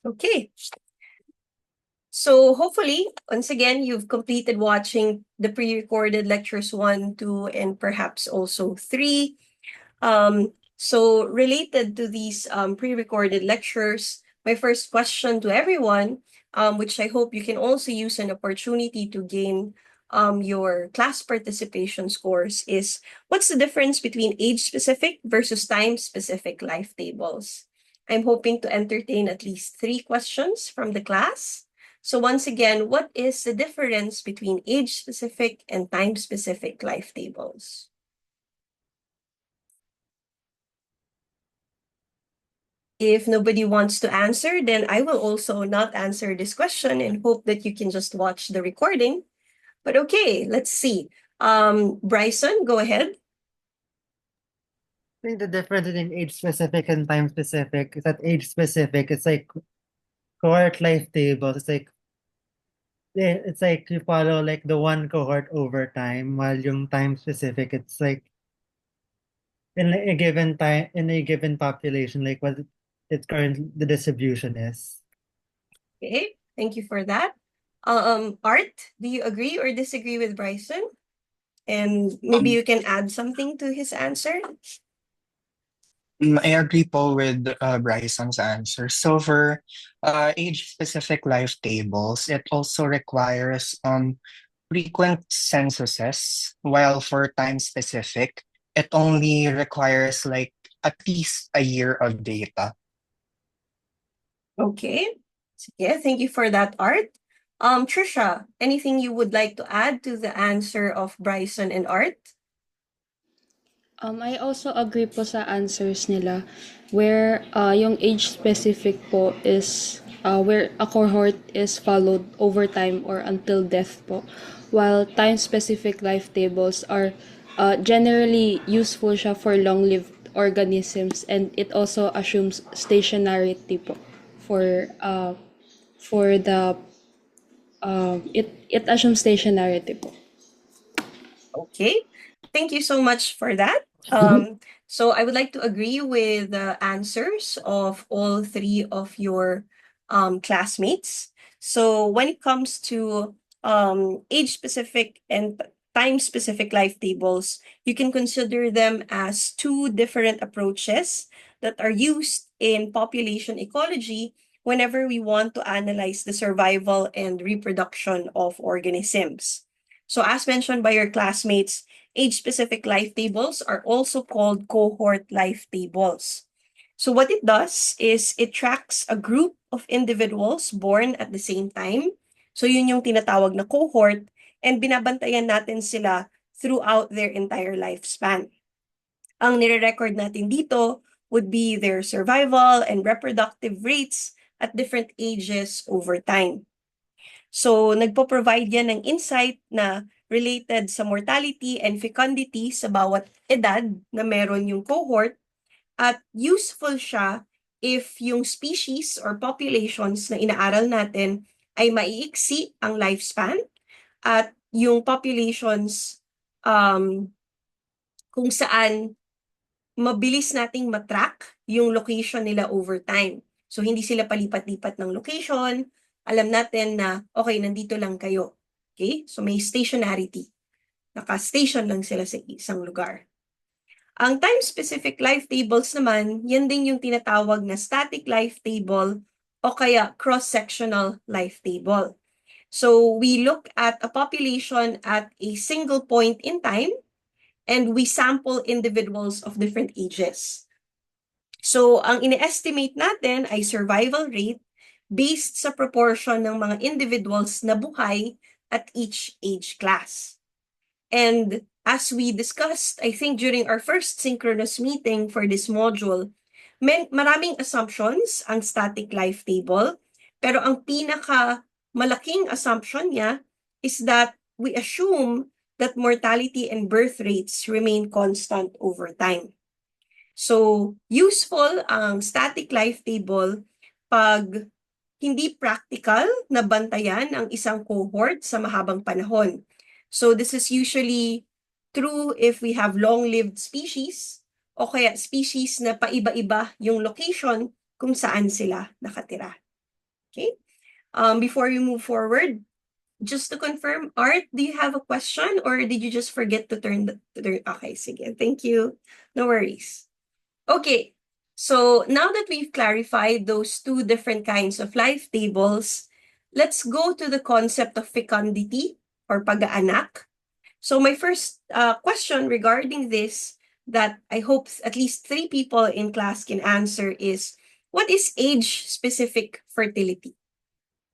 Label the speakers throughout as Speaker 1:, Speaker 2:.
Speaker 1: Okay. So hopefully, once again, you've completed watching the pre-recorded lectures 1, 2, and perhaps also 3. So related to these pre-recorded lectures, my first question to everyone, which I hope you can also use an opportunity to gain your class participation scores, is what's the difference between age-specific versus time-specific life tables? I'm hoping to entertain at least 3 questions from the class. So once again, what is the difference between age-specific and time-specific life tables? If nobody wants to answer, then I will also not answer this question and hope that you can just watch the recording. But okay, let's see. Bryson, go ahead.
Speaker 2: I think the difference between age specific and time specific is that age specific, it's like cohort life tables. It's like you follow like the one cohort over time, while yung time specific, it's like in a given time in a given population, like what its current the distribution is.
Speaker 1: Okay, thank you for that. Art, do you agree or disagree with Bryson? And maybe
Speaker 3: Um,
Speaker 1: you can add something to his answer.
Speaker 3: I agree po with Bryson's answer. So for age-specific life tables, it also requires frequent censuses, while for time-specific, it only requires like at least a year of data.
Speaker 1: Okay. Yeah, thank you for that, Art. Trisha, anything you would like to add to the answer of Bryson and Art?
Speaker 4: I also agree po sa answers nila where yung age specific po is where a cohort is followed over time or until death po. While time specific life tables are generally useful siya for long-lived organisms, and it also assumes stationarity po for the it assumes stationarity po.
Speaker 1: Okay, thank you so much for that. So I would like to agree with the answers of all 3 of your classmates. So when it comes to age-specific and time-specific life tables, you can consider them as 2 different approaches that are used in population ecology whenever we want to analyze the survival and reproduction of organisms. So as mentioned by your classmates, age-specific life tables are also called cohort life tables. So what it does is it tracks a group of individuals born at the same time. So yun yung tinatawag na cohort, and binabantayan natin sila throughout their entire lifespan. Ang nire-record natin dito would be their survival and reproductive rates at different ages over time. So, nagpo-provide yan ng insight na related sa mortality and fecundity sa bawat edad na meron yung cohort, at useful siya if yung species or populations na inaaral natin ay maiiksi ang lifespan, at yung populations kung saan mabilis nating matrack yung location nila over time. So, hindi sila palipat-lipat ng location. Alam natin na, okay, nandito lang kayo. Okay? So, may stationarity. Naka-station lang sila sa isang lugar. Ang time-specific life tables naman, yan din yung tinatawag na static life table o kaya cross-sectional life table. So, we look at a population at a single point in time, and we sample individuals of different ages. So, ang ine-estimate natin ay survival rate based sa proportion ng mga individuals na buhay at each age class. And as we discussed, I think during our first synchronous meeting for this module, maraming assumptions ang static life table, pero ang pinaka malaking assumption niya is that we assume that mortality and birth rates remain constant over time. So, useful ang static life table pag hindi practical na bantayan ang isang cohort sa mahabang panahon. So, this is usually true if we have long-lived species o kaya species na paiba-iba yung location kung saan sila nakatira. Okay. Before we move forward, just to confirm, Art, do you have a question or did you just forget to turn okay, sige. Thank you. No worries. Okay. So now that we've clarified those two different kinds of life tables, let's go to the concept of fecundity or pag-aanak. So my first question regarding this that I hope at least 3 people in class can answer is, what is age-specific fertility?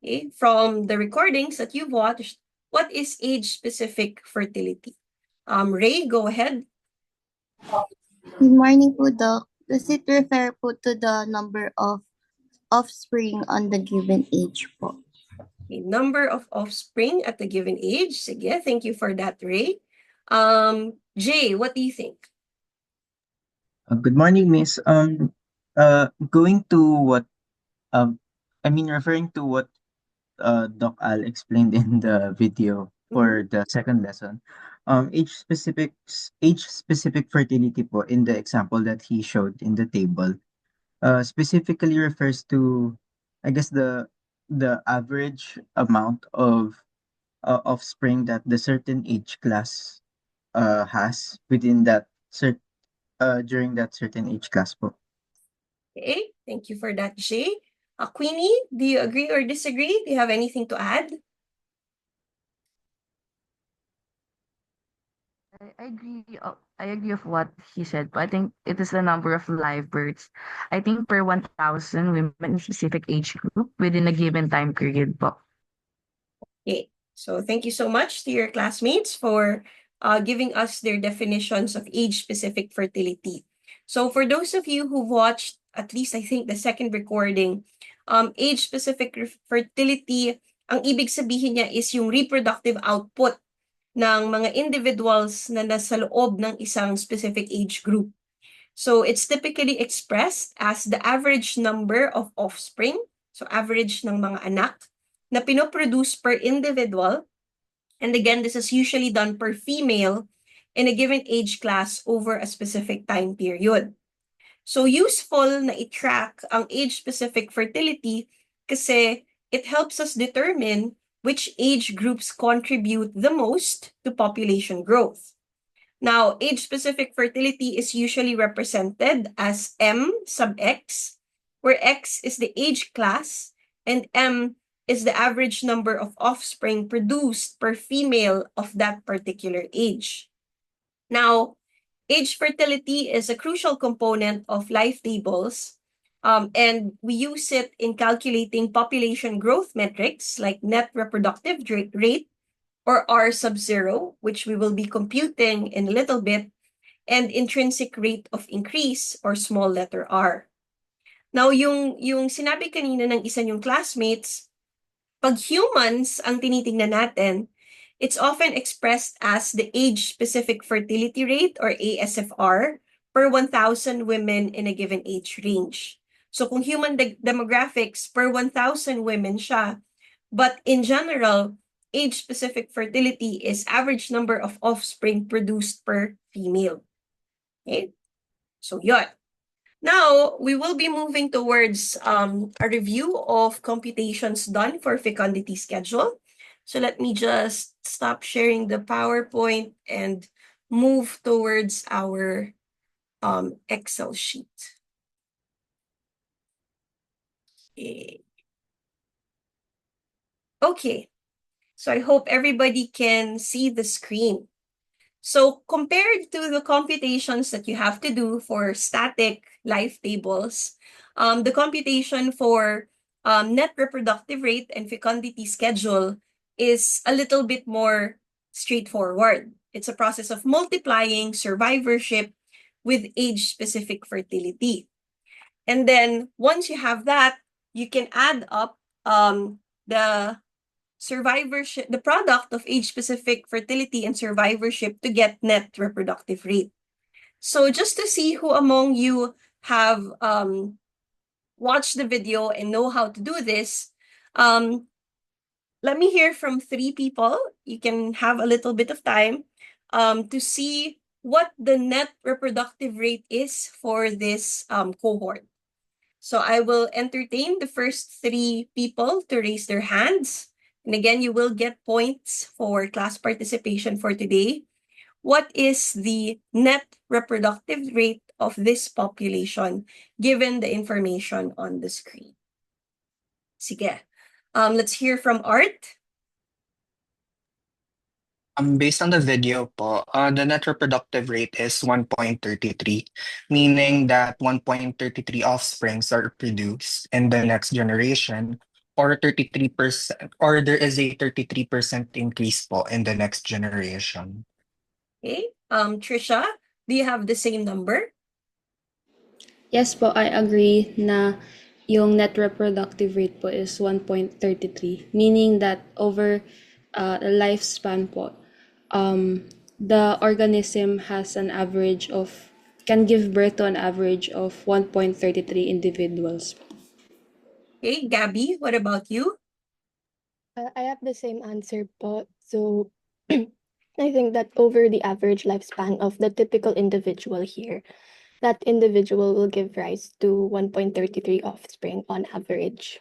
Speaker 1: Okay? From the recordings that you've watched, what is age-specific fertility? Ray, go ahead.
Speaker 5: Good morning po, Doc. Does it refer po to the number of offspring on the given age po?
Speaker 1: A number of offspring at a given age. Sige, thank you for that, Ray. Jay, what do you think?
Speaker 6: Good morning, Miss. Going to what, referring to what Doc Al explained in the video for the second lesson. Age specific fertility po in the example that he showed in the table, specifically refers to, I guess, the average amount of offspring that the certain age class has within that during that certain age class po.
Speaker 1: Okay, thank you for that, Jay. Queenie, do you agree or disagree? Do you have anything to add?
Speaker 7: I agree. I agree of what he said. But I think it is the number of live births. I think per 1,000 women in specific age group within a given time period po.
Speaker 1: Okay, so thank you so much to your classmates for giving us their definitions of age-specific fertility. So for those of you who watched at least I think the second recording, age-specific fertility, ang ibig sabihin niya is yung reproductive output ng mga individuals na nasa loob ng isang specific age group. So it's typically expressed as the average number of offspring, so average ng mga anak, na pinoproduce per individual. And again, this is usually done per female in a given age class over a specific time period. So useful na i-track ang age-specific fertility kasi it helps us determine which age groups contribute the most to population growth. Now, age-specific fertility is usually represented as M sub X, where X is the age class and M is the average number of offspring produced per female of that particular age. Now, age fertility is a crucial component of life tables, and we use it in calculating population growth metrics like net reproductive rate, or R sub 0, which we will be computing in a little bit, and intrinsic rate of increase, or small letter r. Now, yung sinabi kanina ng isa yung classmates, pag humans ang tinitingnan natin, it's often expressed as the age-specific fertility rate, or ASFR, per 1,000 women in a given age range. So kung human demographics, per 1,000 women siya, but in general, age-specific fertility is average number of offspring produced per female. Okay? So yun. Now, we will be moving towards a review of computations done for fecundity schedule. So let me just stop sharing the PowerPoint and move towards our Excel sheet. Okay, so I hope everybody can see the screen. So compared to the computations that you have to do for static life tables, the computation for net reproductive rate and fecundity schedule is a little bit more straightforward. It's a process of multiplying survivorship with age-specific fertility. And then once you have that, you can add up the survivorship, the product of age-specific fertility and survivorship to get net reproductive rate. So just to see who among you have watched the video and know how to do this, let me hear from 3 people. You can have a little bit of time to see what the net reproductive rate is for this cohort. So I will entertain the first 3 people to raise their hands. And again, you will get points for class participation for today. What is the net reproductive rate of this population given the information on the screen? Sige. Let's hear from Art.
Speaker 3: Based on the video po, the net reproductive rate is 1.33, meaning that 1.33 offsprings are produced in the next generation, or 33%, or there is a 33% increase po in the next generation.
Speaker 1: Okay. Trisha, do you have the same number?
Speaker 4: Yes po, I agree na yung net reproductive rate po is 1.33, meaning that over a lifespan po, the organism has an average of, can give birth to an average of 1.33 individuals.
Speaker 1: Okay, Gabby, what about you?
Speaker 8: I have the same answer po. So I think that over the average lifespan of the typical individual here, that individual will give rise to 1.33 offspring on average.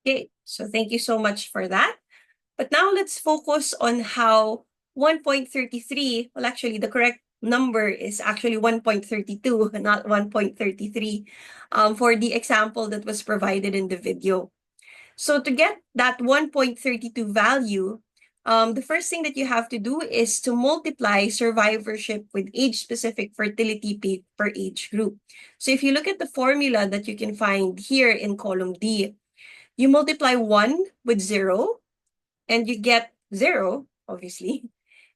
Speaker 1: Okay, so thank you so much for that. But now let's focus on how 1.33, well, actually, the correct number is actually 1.32, not 1.33, for the example that was provided in the video. So to get that 1.32 value, the first thing that you have to do is to multiply survivorship with age-specific fertility per age group. So if you look at the formula that you can find here in column D, you multiply 1 with 0, and you get 0, obviously.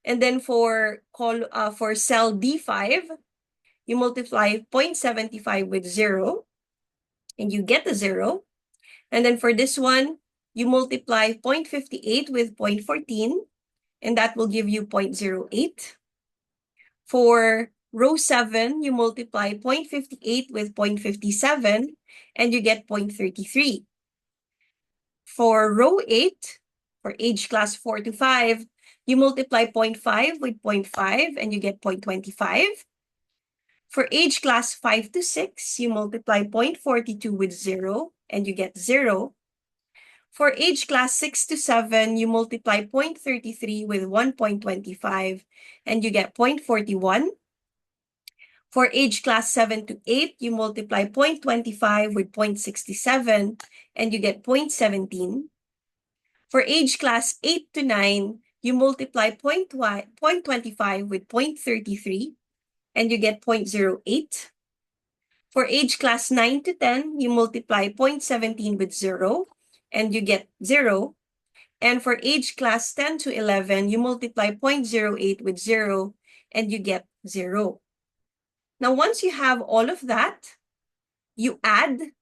Speaker 1: And then for cell D5, you multiply 0.75 with 0, and you get the 0. And then for this one, you multiply 0.58 with 0.14, and that will give you 0.08. For row 7, you multiply 0.58 with 0.57, and you get 0.33. For row 8, for age class 4 to 5, you multiply 0.5 with 0.5, and you get 0.25. For age class 5 to 6, you multiply 0.42 with 0, and you get 0. For age class 6 to 7, you multiply 0.33 with 1.25, and you get 0.41. For age class 7 to 8, you multiply 0.25 with 0.67, and you get 0.17. For age class 8 to 9, you multiply 0.25 with 0.33, and you get 0.08. For age class 9 to 10, you multiply 0.17 with 0, and you get 0. And for age class 10 to 11, you multiply 0.08 with 0, and you get 0. Now, once you have all of that, you add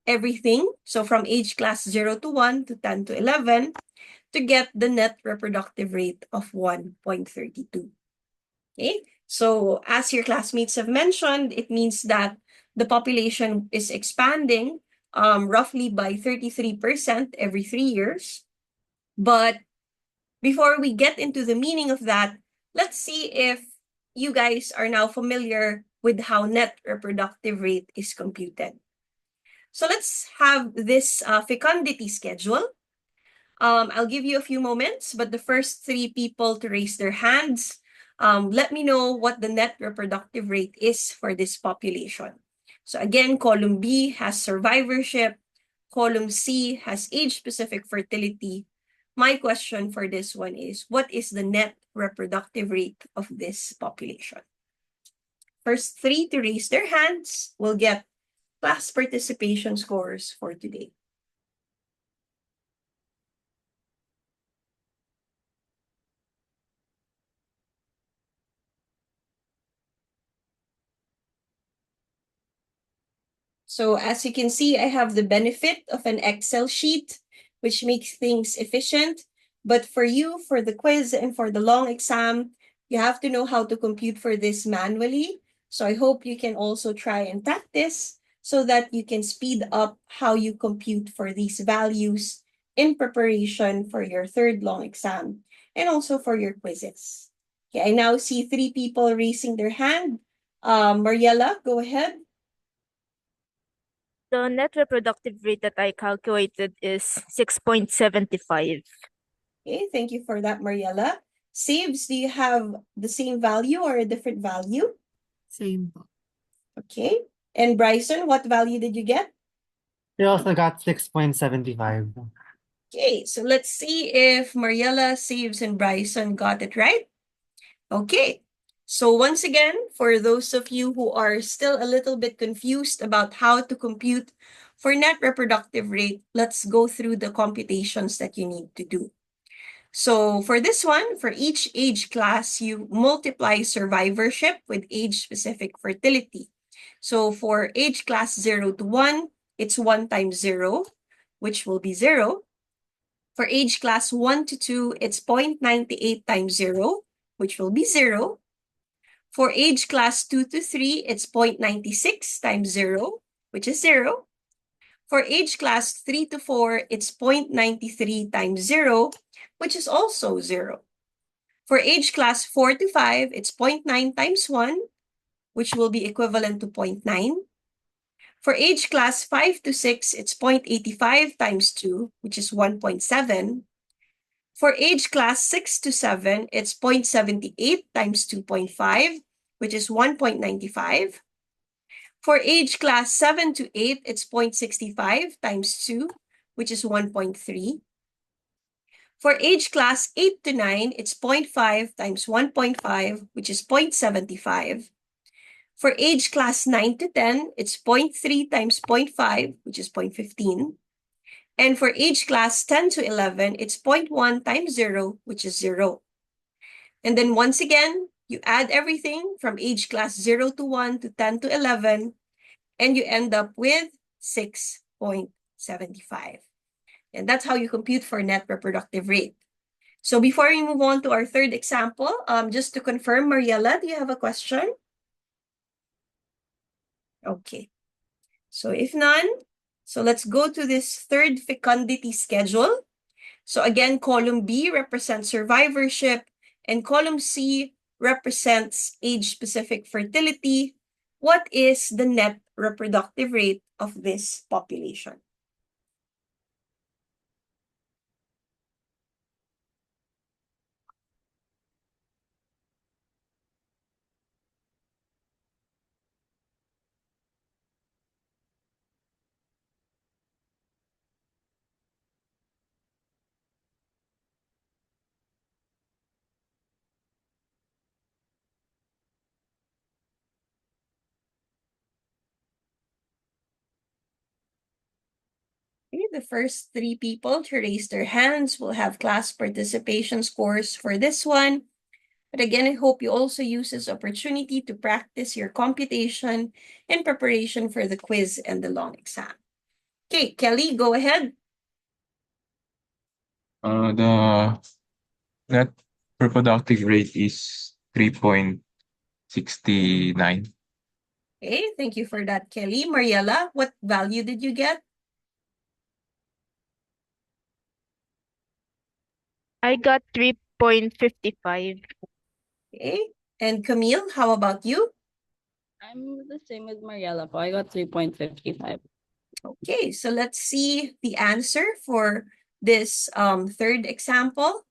Speaker 1: everything. So from age class 0 to 1 to 10 to 11 to get the net reproductive rate of 1.32. Okay, so as your classmates have mentioned, it means that the population is expanding roughly by 33% every 3 years. But before we get into the meaning of that, let's see if you guys are now familiar with how net reproductive rate is computed. So let's have this fecundity schedule. I'll give you a few moments, but the first 3 people to raise their hands, let me know what the net reproductive rate is for this population. So again, column B has survivorship, column C has age-specific fertility. My question for this one is, what is the net reproductive rate of this population? First 3 to raise their hands will get class participation scores for today. So as you can see, I have the benefit of an Excel sheet, which makes things efficient. But for you, for the quiz and for the long exam, you have to know how to compute for this manually. So I hope you can also try and practice so that you can speed up how you compute for these values in preparation for your third long exam and also for your quizzes. Okay, I now see 3 people raising their hand. Mariela, go ahead.
Speaker 9: The net reproductive rate that I calculated is 6.75.
Speaker 1: Okay, thank you for that, Mariela. Saves, do you have the same value or a different value?
Speaker 10: Same po.
Speaker 1: Okay. And Bryson, what value did you get?
Speaker 2: They also got 6.75.
Speaker 1: Okay, so let's see if Mariela, Saves, and Bryson got it right. Okay, so once again, for those of you who are still a little bit confused about how to compute for net reproductive rate, let's go through the computations that you need to do. So for this one, for each age class, you multiply survivorship with age-specific fertility. So for age class 0 to 1, it's 1 times 0, which will be 0. For age class 1 to 2, it's 0.98 times 0, which will be 0. For age class 2 to 3, it's 0.96 times 0, which is 0. For age class 3 to 4, it's 0.93 times 0, which is also 0. For age class 4 to 5, it's 0.9 times 1, which will be equivalent to 0.9. For age class 5 to 6, it's 0.85 times 2, which is 1.7. For age class 6 to 7, it's 0.78 times 2.5, which is 1.95. For age class 7 to 8, it's 0.65 times 2, which is 1.3. For age class 8 to 9, it's 0.5 times 1.5, which is 0.75. For age class 9 to 10, it's 0.3 times 0.5, which is 0.15. And for age class 10 to 11, it's 0.1 times 0, which is 0. And then once again, you add everything from age class 0 to 1 to 10 to 11, and you end up with 6.75. And that's how you compute for net reproductive rate. So before we move on to our third example, just to confirm, Mariela, do you have a question? Okay. So if none, so let's go to this third fecundity schedule. So again, column B represents survivorship, and column C represents age-specific fertility. What is the net reproductive rate of this population? Okay, the first three people to raise their hands will have class participation scores for this one. But again, I hope you also use this opportunity to practice your computation in preparation for the quiz and the long exam. Okay, Kelly, go ahead.
Speaker 11: The net reproductive rate is 3.69.
Speaker 1: Okay, thank you for that, Kelly. Mariela, what value did you get?
Speaker 9: I got 3.55.
Speaker 1: Okay, and Camille, how about you?
Speaker 12: I'm the same with Mariela po. I got 3.55.
Speaker 1: Okay, so let's see the answer for this third example.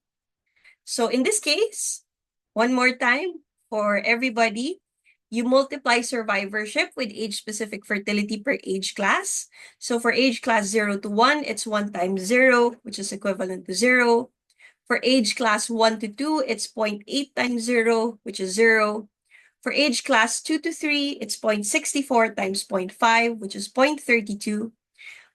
Speaker 1: So in this case, one more time for everybody, you multiply survivorship with age-specific fertility per age class. So for age class 0 to 1, it's 1 times 0, which is equivalent to 0. For age class 1 to 2, it's 0.8 times 0, which is 0. For age class 2 to 3, it's 0.64 times 0.5, which is 0.32.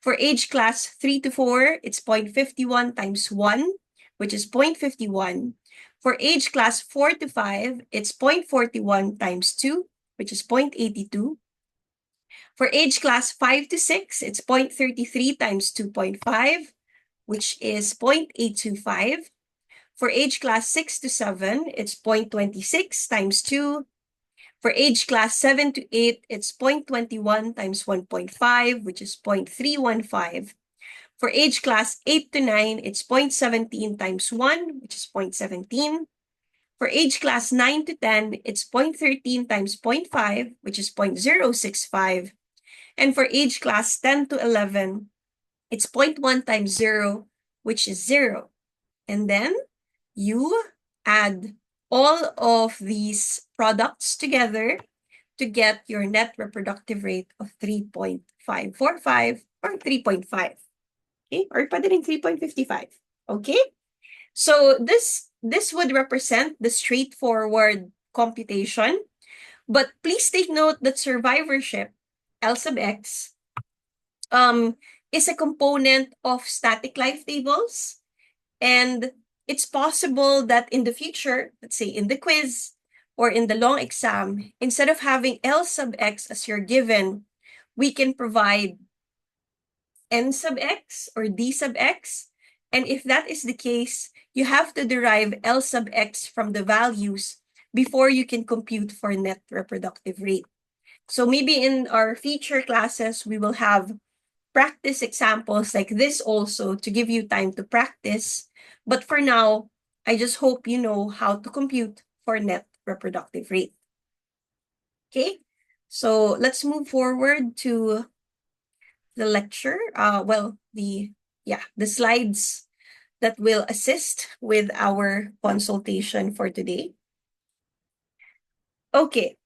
Speaker 1: For age class 3 to 4, it's 0.51 times 1, which is 0.51. For age class 4 to 5, it's 0.41 times 2, which is 0.82. For age class 5 to 6, it's 0.33 times 2.5, which is 0.825. For age class 6 to 7, it's 0.26 times 2. For age class 7 to 8, it's 0.21 times 1.5, which is 0.315. For age class 8 to 9, it's 0.17 times 1, which is 0.17. For age class 9 to 10, it's 0.13 times 0.5, which is 0.065. And for age class 10 to 11, it's 0.1 times 0, which is 0. And then you add all of these products together to get your net reproductive rate of 3.545 or 3.5. Okay? Or pwede rin 3.55. Okay? So this would represent the straightforward computation. But please take note that survivorship, L sub X, is a component of static life tables. And it's possible that in the future, let's say in the quiz or in the long exam, instead of having L sub X as your given, we can provide N sub X or D sub X. And if that is the case, you have to derive L sub X from the values before you can compute for net reproductive rate. So maybe in our future classes, we will have practice examples like this also to give you time to practice. But for now, I just hope you know how to compute for net reproductive rate. Okay, so let's move forward to the lecture. The slides that will assist with our consultation for today. Okay,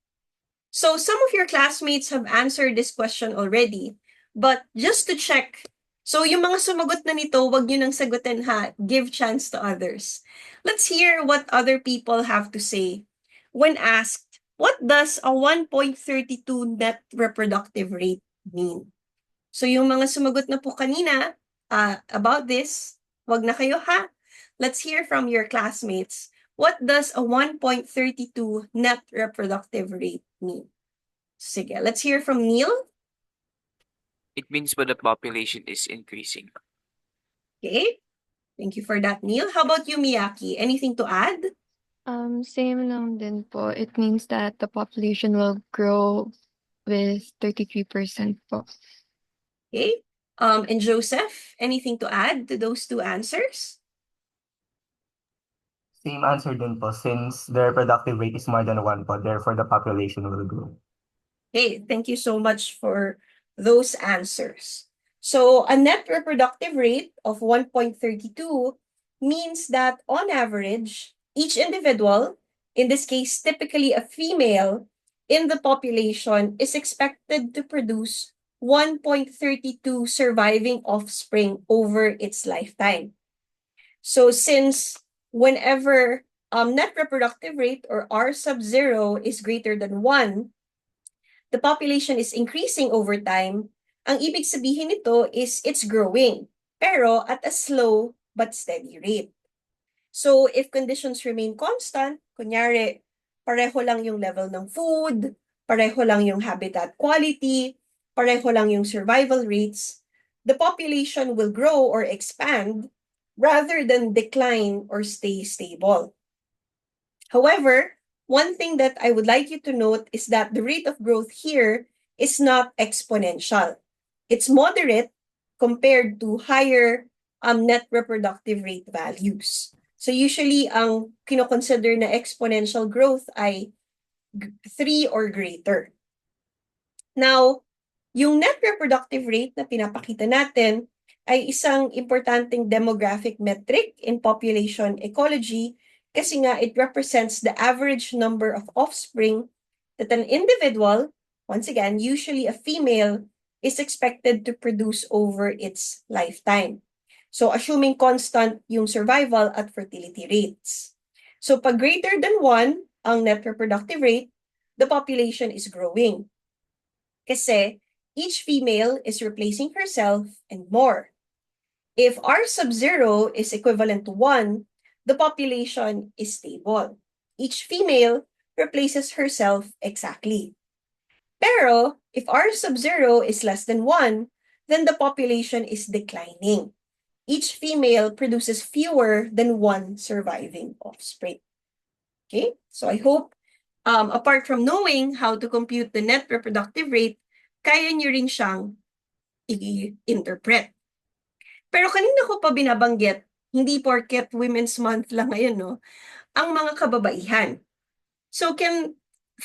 Speaker 1: so some of your classmates have answered this question already, but just to check, so yung mga sumagot na nito, wag nyo nang sagutin ha, give chance to others. Let's hear what other people have to say when asked, what does a 1.32 net reproductive rate mean? So yung mga sumagot na po kanina about this, wag na kayo ha. Let's hear from your classmates. What does a 1.32 net reproductive rate mean? Sige, let's hear from Neil.
Speaker 10: It means when the population is increasing.
Speaker 1: Okay, thank you for that, Neil. How about you, Miyaki? Anything to add?
Speaker 8: Same lang din po. It means that the population will grow with 33% po.
Speaker 1: Okay, and Joseph, anything to add to those two answers?
Speaker 13: Same answer din po, since the reproductive rate is more than 1 po, therefore the population will grow.
Speaker 1: Okay, thank you so much for those answers. So a net reproductive rate of 1.32 means that on average, each individual, in this case typically a female, in the population is expected to produce 1.32 surviving offspring over its lifetime. So since whenever net reproductive rate or R sub 0 is greater than 1, the population is increasing over time, ang ibig sabihin nito is it's growing, pero at a slow but steady rate. So if conditions remain constant, kunyari, pareho lang yung level ng food, pareho lang yung habitat quality, pareho lang yung survival rates, the population will grow or expand rather than decline or stay stable. However, one thing that I would like you to note is that the rate of growth here is not exponential. It's moderate compared to higher net reproductive rate values. So usually, ang kinoconsider na exponential growth ay 3 or greater. Now, yung net reproductive rate na pinapakita natin ay isang importanteng demographic metric in population ecology kasi nga it represents the average number of offspring that an individual, once again, usually a female, is expected to produce over its lifetime. So assuming constant yung survival at fertility rates. So pag greater than 1 ang net reproductive rate, the population is growing. Kasi each female is replacing herself and more. If R sub 0 is equivalent to 1, the population is stable. Each female replaces herself exactly. Pero if R sub 0 is less than 1, then the population is declining. Each female produces fewer than 1 surviving offspring. Okay, so I hope, apart from knowing how to compute the net reproductive rate, kaya nyo rin siyang i-interpret. Pero kanina ko pa binabanggit, hindi porket Women's Month lang ngayon, no? Ang mga kababaihan. So can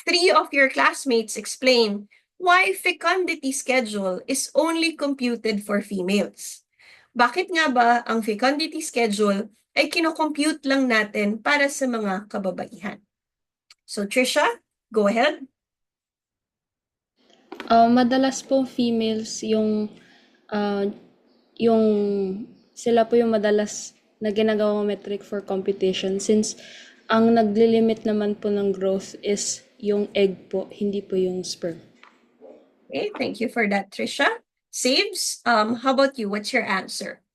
Speaker 1: 3 of your classmates explain why fecundity schedule is only computed for females. Bakit nga ba ang fecundity schedule ay kinocompute lang natin para sa mga kababaihan? So Trisha, go ahead.
Speaker 4: Madalas po females yung sila po yung madalas na ginagawang metric for computation since ang naglilimit naman po ng growth is yung egg po, hindi po yung sperm.
Speaker 1: Okay, thank you for that, Trisha. Saves, how about you? What's your answer?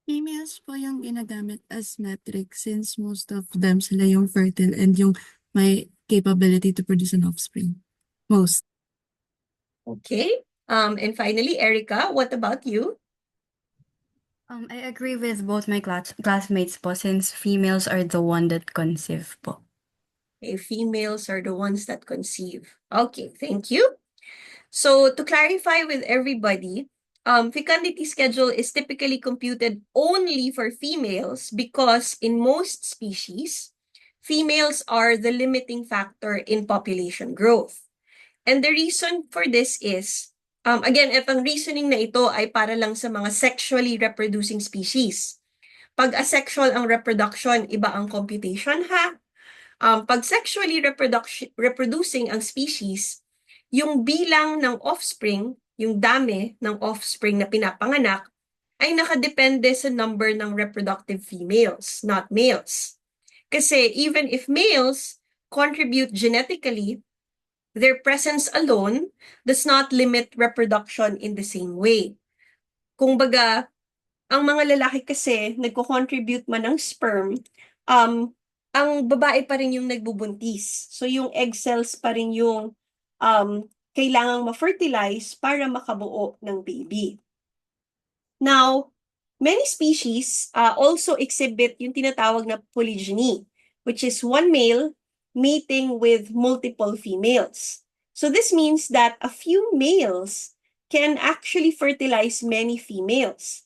Speaker 14: Females po yung ginagamit as metric since most of them sila yung fertile and yung may capability to produce an offspring. Most.
Speaker 1: Okay. And finally, Erica, what about you?
Speaker 15: I agree with both my classmates po since females are the one that conceive po.
Speaker 1: Okay, females are the ones that conceive. Okay, thank you. So to clarify with everybody, fecundity schedule is typically computed only for females because in most species, females are the limiting factor in population growth. And the reason for this is, again, itong reasoning na ito ay para lang sa mga sexually reproducing species. Pag asexual ang reproduction, iba ang computation ha. Pag sexually reproducing ang species, yung bilang ng offspring, yung dami ng offspring na pinapanganak, ay nakadepende sa number ng reproductive females, not males. Kasi even if males contribute genetically, their presence alone does not limit reproduction in the same way. Kung baga, ang mga lalaki kasi nagko-contribute man ng sperm, ang babae pa rin yung nagbubuntis. So yung egg cells pa rin yung kailangang ma-fertilize para makabuo ng baby. Now, many species also exhibit yung tinatawag na polygyny, which is one male mating with multiple females. So this means that a few males can actually fertilize many females.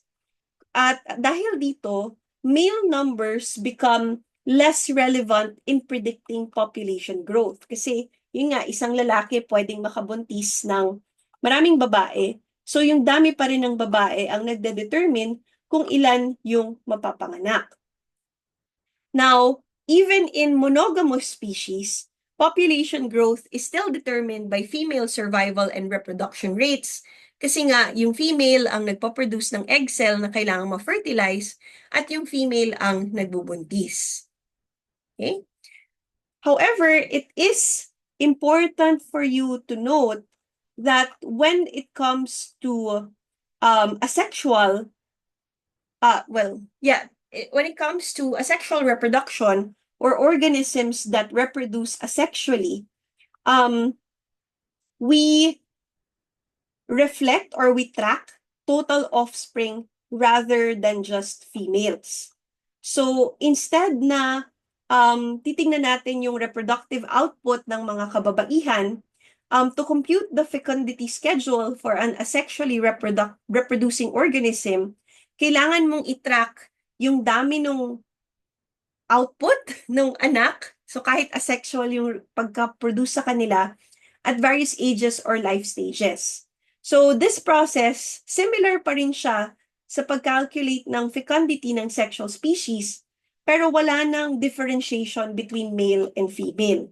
Speaker 1: At dahil dito, male numbers become less relevant in predicting population growth. Kasi, yun nga, isang lalaki pwedeng makabuntis ng maraming babae. So, yung dami pa rin ng babae ang nagde-determine kung ilan yung mapapanganak. Now, even in monogamous species, population growth is still determined by female survival and reproduction rates. Kasi nga, yung female ang nagpo-produce ng egg cell na kailangang ma-fertilize at yung female ang nagbubuntis. Okay? However, it is important for you to note that when it comes to asexual, when it comes to asexual reproduction or organisms that reproduce asexually, we reflect or we track total offspring rather than just females. So instead na titingnan natin yung reproductive output ng mga kababaihan, to compute the fecundity schedule for an asexually reproducing organism, kailangan mong i-track yung dami ng output ng anak, so kahit asexual yung pagka-produce sa kanila, at various ages or life stages. So this process, similar pa rin siya sa pag-calculate ng fecundity ng sexual species, pero wala nang differentiation between male and female.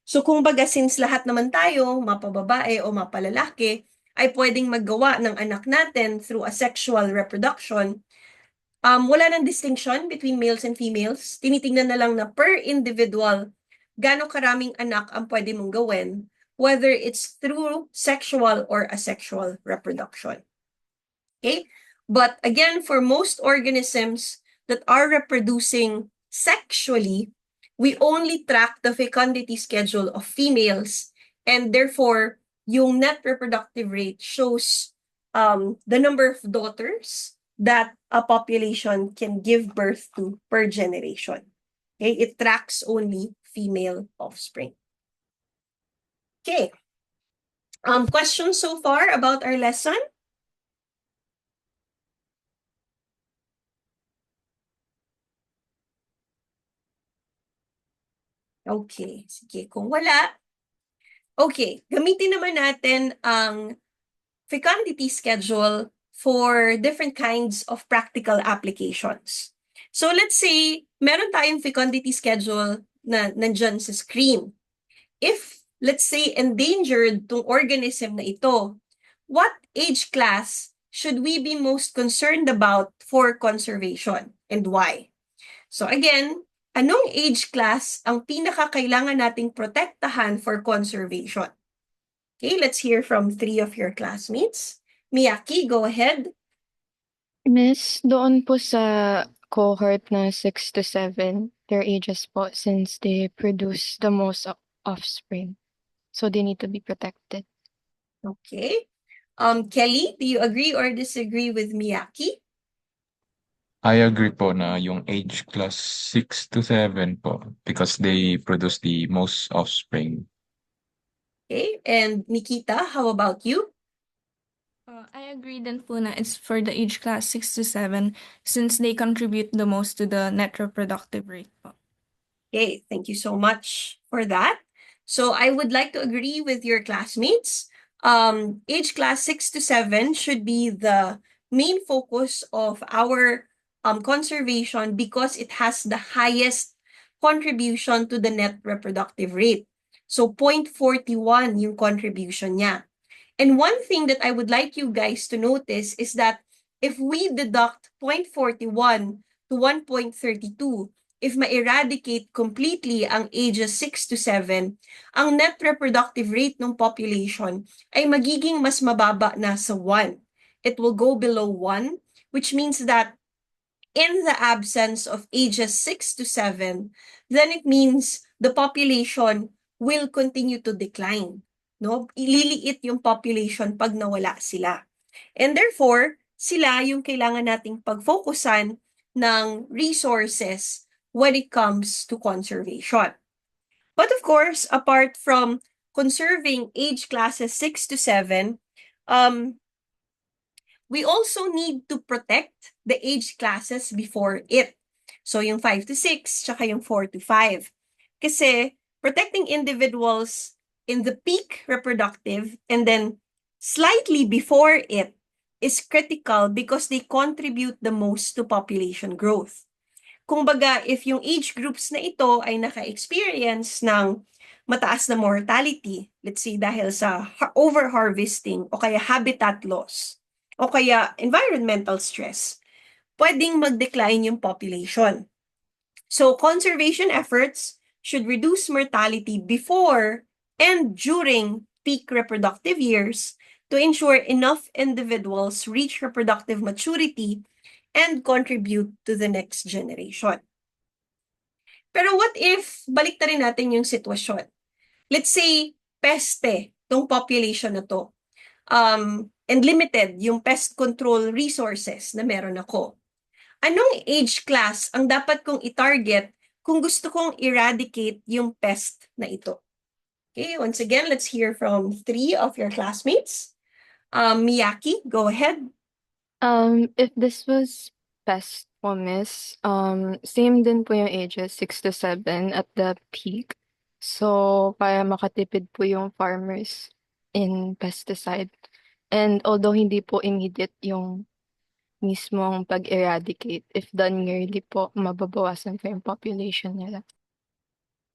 Speaker 1: So kung baga since lahat naman tayo, mapababae o mapalalaki, ay pwedeng maggawa ng anak natin through asexual reproduction, wala nang distinction between males and females. Tinitingnan na lang na per individual, gaano karaming anak ang pwede mong gawin, whether it's through sexual or asexual reproduction. Okay? But again, for most organisms that are reproducing sexually, we only track the fecundity schedule of females, and therefore, yung net reproductive rate shows the number of daughters that a population can give birth to per generation. Okay? It tracks only female offspring. Okay. Questions so far about our lesson? Okay, sige. Kung wala, okay, gamitin naman natin ang fecundity schedule for different kinds of practical applications. So let's say, meron tayong fecundity schedule na nandyan sa screen. If, let's say, endangered tong organism na ito, what age class should we be most concerned about for conservation and why? So again, anong age class ang pinakakailangan nating protektahan for conservation? Okay, let's hear from 3 of your classmates. Miyaki, go ahead.
Speaker 8: Miss, doon po sa cohort na 6 to 7, their ages po since they produce the most offspring. So they need to be protected.
Speaker 1: Okay. Kelly, do you agree or disagree with Miyaki?
Speaker 11: I agree po na yung age class 6 to 7 po because they produce the most offspring.
Speaker 1: Okay, and Nikita, how about you?
Speaker 16: I agree din po na it's for the age class 6 to 7 since they contribute the most to the net reproductive rate po.
Speaker 1: Okay, thank you so much for that. So I would like to agree with your classmates. Age class 6 to 7 should be the main focus of our conservation because it has the highest contribution to the net reproductive rate. So 0.41 yung contribution niya. And one thing that I would like you guys to notice is that if we deduct 0.41 to 1.32, if ma-eradicate completely ang ages 6 to 7, ang net reproductive rate ng population ay magiging mas mababa na sa 1. It will go below 1, which means that in the absence of ages 6 to 7, then it means the population will continue to decline. No? Ililiit yung population pag nawala sila. And therefore, sila yung kailangan nating pag-focusan ng resources when it comes to conservation. But of course, apart from conserving age classes 6 to 7, we also need to protect the age classes before it. So yung 5 to 6, tsaka yung 4 to 5. Kasi protecting individuals in the peak reproductive and then slightly before it is critical because they contribute the most to population growth. Kung baga, if yung age groups na ito ay naka-experience ng mataas na mortality, let's say dahil sa over-harvesting o kaya habitat loss o kaya environmental stress, pwedeng mag-decline yung population. So conservation efforts should reduce mortality before and during peak reproductive years to ensure enough individuals reach reproductive maturity and contribute to the next generation. Pero what if, baliktarin natin yung sitwasyon. Let's say, peste, tong population na to. And limited yung pest control resources na meron ako. Anong age class ang dapat kong i-target kung gusto kong eradicate yung pest na ito? Okay, once again, let's hear from 3 of your classmates. Miyaki, go ahead.
Speaker 8: If this was pest po, miss, same din po yung ages, 6 to 7 at the peak. So, para makatipid po yung farmers in pesticide. And although hindi po immediate yung mismong pag-eradicate, if done yearly po, mababawasan po yung population nila.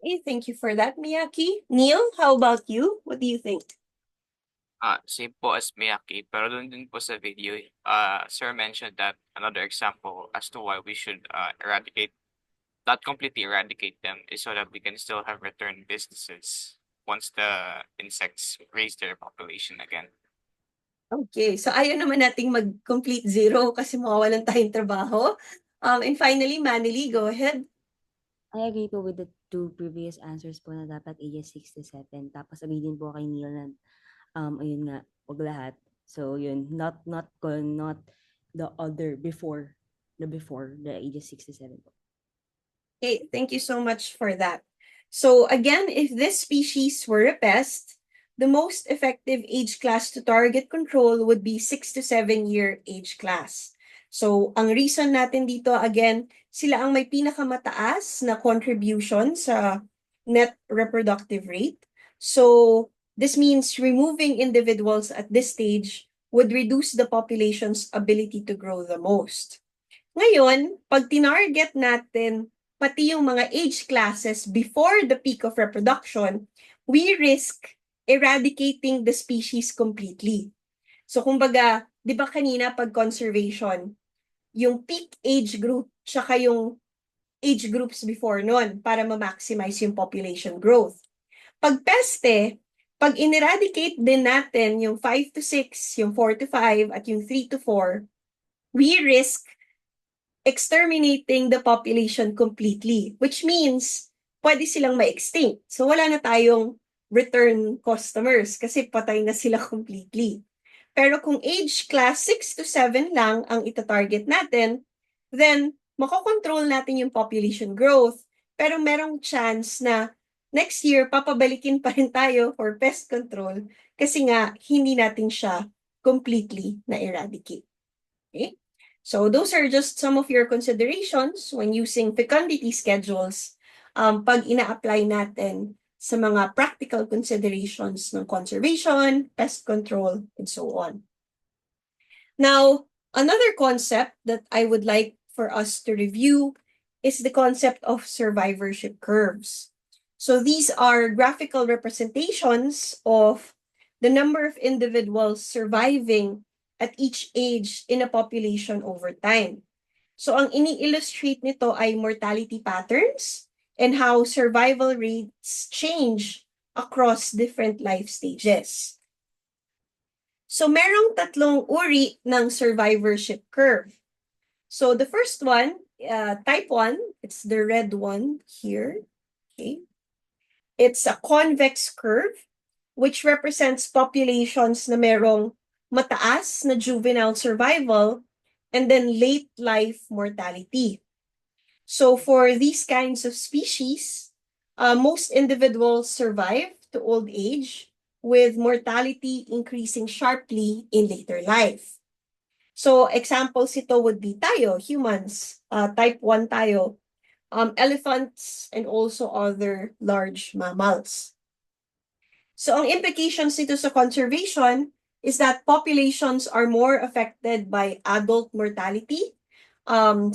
Speaker 1: Okay, thank you for that, Miyaki. Neil, how about you? What do you think?
Speaker 10: Same po as Miyaki, pero doon din po sa video, Sir mentioned that another example as to why we should not completely eradicate them is so that we can still have return businesses once the insects raise their population again.
Speaker 1: Okay, so ayaw naman nating mag-complete zero kasi mawawalan tayong trabaho. And finally, Manily, go ahead.
Speaker 17: I agree po with the 2 previous answers po na dapat ages 6 to 7. Tapos sabihin din po kay Neil na ayun nga, wag lahat. So yun, not the other before the ages 6 to 7 po.
Speaker 1: Okay, thank you so much for that. So again, if this species were a pest, the most effective age class to target control would be 6 to 7 year age class. So ang reason natin dito, again, sila ang may pinakamataas na contribution sa net reproductive rate. So this means removing individuals at this stage would reduce the population's ability to grow the most. Ngayon, pag tinarget natin pati yung mga age classes before the peak of reproduction, we risk eradicating the species completely. So kumbaga, di ba kanina pag conservation, yung peak age group tsaka yung age groups before nun para ma-maximize yung population growth. Pag peste, pag ineradicate din natin yung 5 to 6, yung 4 to 5, at yung 3 to 4, we risk exterminating the population completely, which means pwede silang ma-extinct. So wala na tayong return customers kasi patay na sila completely. Pero kung age class 6 to 7 lang ang itatarget natin, then makokontrol natin yung population growth, pero merong chance na next year papabalikin pa rin tayo for pest control kasi nga hindi natin siya completely na-eradicate. Okay? So those are just some of your considerations when using fecundity schedules pag ina-apply natin sa mga practical considerations ng conservation, pest control, and so on. Now, another concept that I would like for us to review is the concept of survivorship curves. So these are graphical representations of the number of individuals surviving at each age in a population over time. So ang ini-illustrate nito ay mortality patterns and how survival rates change across different life stages. So merong tatlong uri ng survivorship curve. So the first one, type 1, it's the red one here. Okay. It's a convex curve which represents populations na merong mataas na juvenile survival and then late life mortality. So for these kinds of species, most individuals survive to old age with mortality increasing sharply in later life. So examples ito would be tayo, humans, type 1 tayo, elephants, and also other large mammals. So ang implications nito sa conservation is that populations are more affected by adult mortality,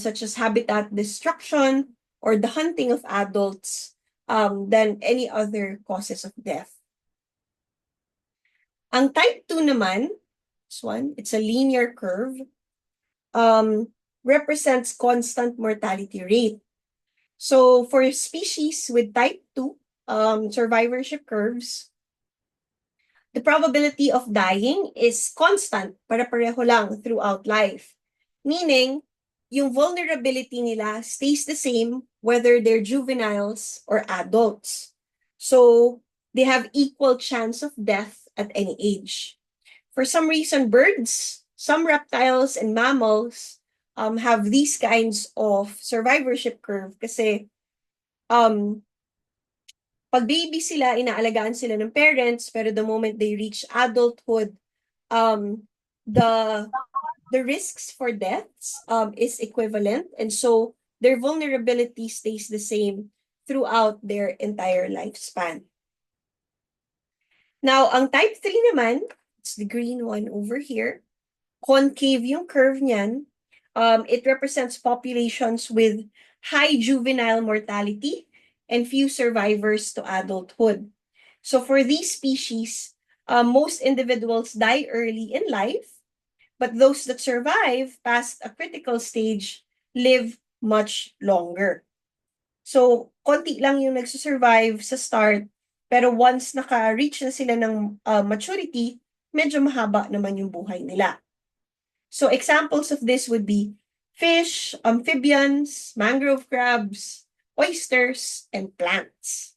Speaker 1: such as habitat destruction or the hunting of adults, than any other causes of death. Ang type 2 naman, this one, it's a linear curve, represents constant mortality rate. So for species with type 2 survivorship curves, the probability of dying is constant, pare-pareho lang throughout life. Meaning, yung vulnerability nila stays the same whether they're juveniles or adults. So they have equal chance of death at any age. For some reason, birds, some reptiles, and mammals have these kinds of survivorship curve kasi pag baby sila, inaalagaan sila ng parents, pero the moment they reach adulthood, the risks for deaths is equivalent, and so their vulnerability stays the same throughout their entire lifespan. Now, ang type 3 naman, it's the green one over here, concave yung curve niyan. It represents populations with high juvenile mortality and few survivors to adulthood. So for these species, most individuals die early in life, but those that survive past a critical stage live much longer. So konti lang yung nagsusurvive sa start, pero once naka-reach na sila ng maturity, medyo mahaba naman yung buhay nila. So examples of this would be fish, amphibians, mangrove crabs, oysters, and plants.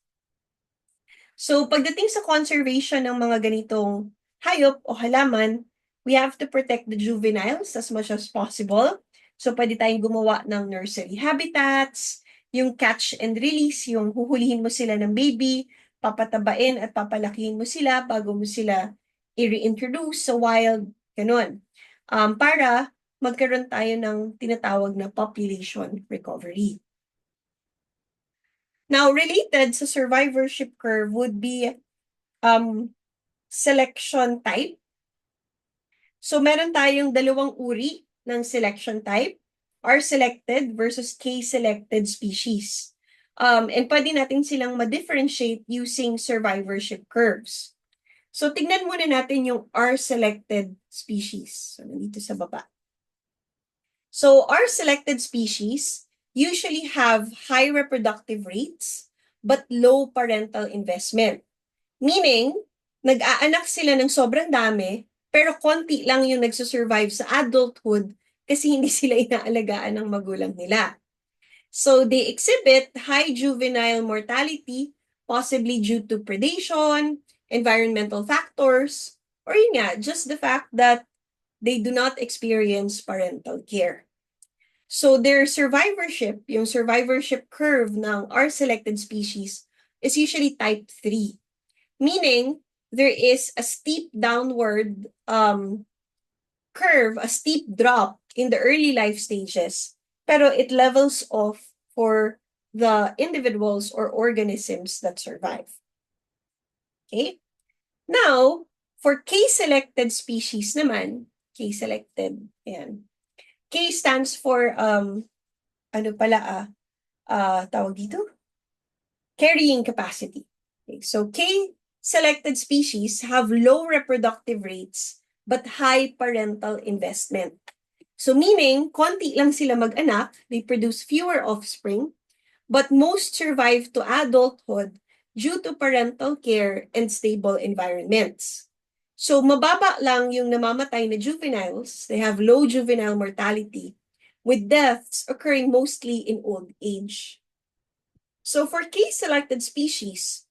Speaker 1: So pagdating sa conservation ng mga ganitong hayop o halaman, we have to protect the juveniles as much as possible. So pwede tayong gumawa ng nursery habitats, yung catch and release, yung huhulihin mo sila ng baby, papatabain at papalakihin mo sila bago mo sila i-reintroduce sa wild, ganun. Para magkaroon tayo ng tinatawag na population recovery. Now, related sa survivorship curve would be selection type. So, meron tayong dalawang uri ng selection type, R-selected versus K-selected species. And pwede natin silang ma-differentiate using survivorship curves. So, tignan muna natin yung R-selected species. So, nandito sa baba. So, R-selected species usually have high reproductive rates but low parental investment. Meaning, nag-aanak sila ng sobrang dami pero konti lang yung nagsusurvive sa adulthood kasi hindi sila inaalagaan ng magulang nila. So, they exhibit high juvenile mortality, possibly due to predation, environmental factors, or yun nga, just the fact that they do not experience parental care. So, their survivorship, yung survivorship curve ng R-selected species is usually type 3. Meaning, there is a steep downward curve, a steep drop in the early life stages, pero it levels off for the individuals or organisms that survive. Okay? Now, for K-selected species naman, K-selected, ayan. K stands for, tawag dito? Carrying capacity. Okay, so K-selected species have low reproductive rates but high parental investment. So meaning, konti lang sila mag-anak, they produce fewer offspring, but most survive to adulthood due to parental care and stable environments. So mababa lang yung namamatay na juveniles, they have low juvenile mortality, with deaths occurring mostly in old age. So for K-selected species,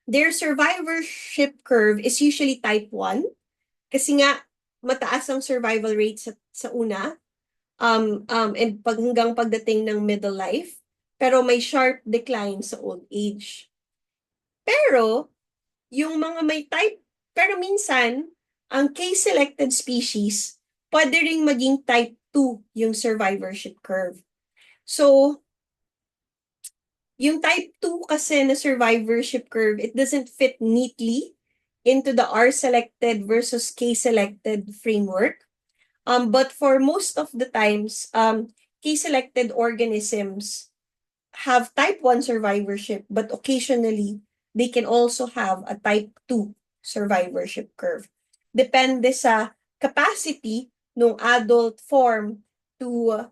Speaker 1: their survivorship curve is usually type 1, kasi nga mataas ang survival rate sa una, and hanggang pagdating ng middle life, pero may sharp decline sa old age. Pero, yung mga may type, pero minsan, ang K-selected species, pwede ring maging type 2 yung survivorship curve. So, yung type 2 kasi na survivorship curve, it doesn't fit neatly into the R-selected versus K-selected framework. But for most of the times, K-selected organisms have type 1 survivorship, but occasionally, they can also have a type 2 survivorship curve. Depende sa capacity ng adult form to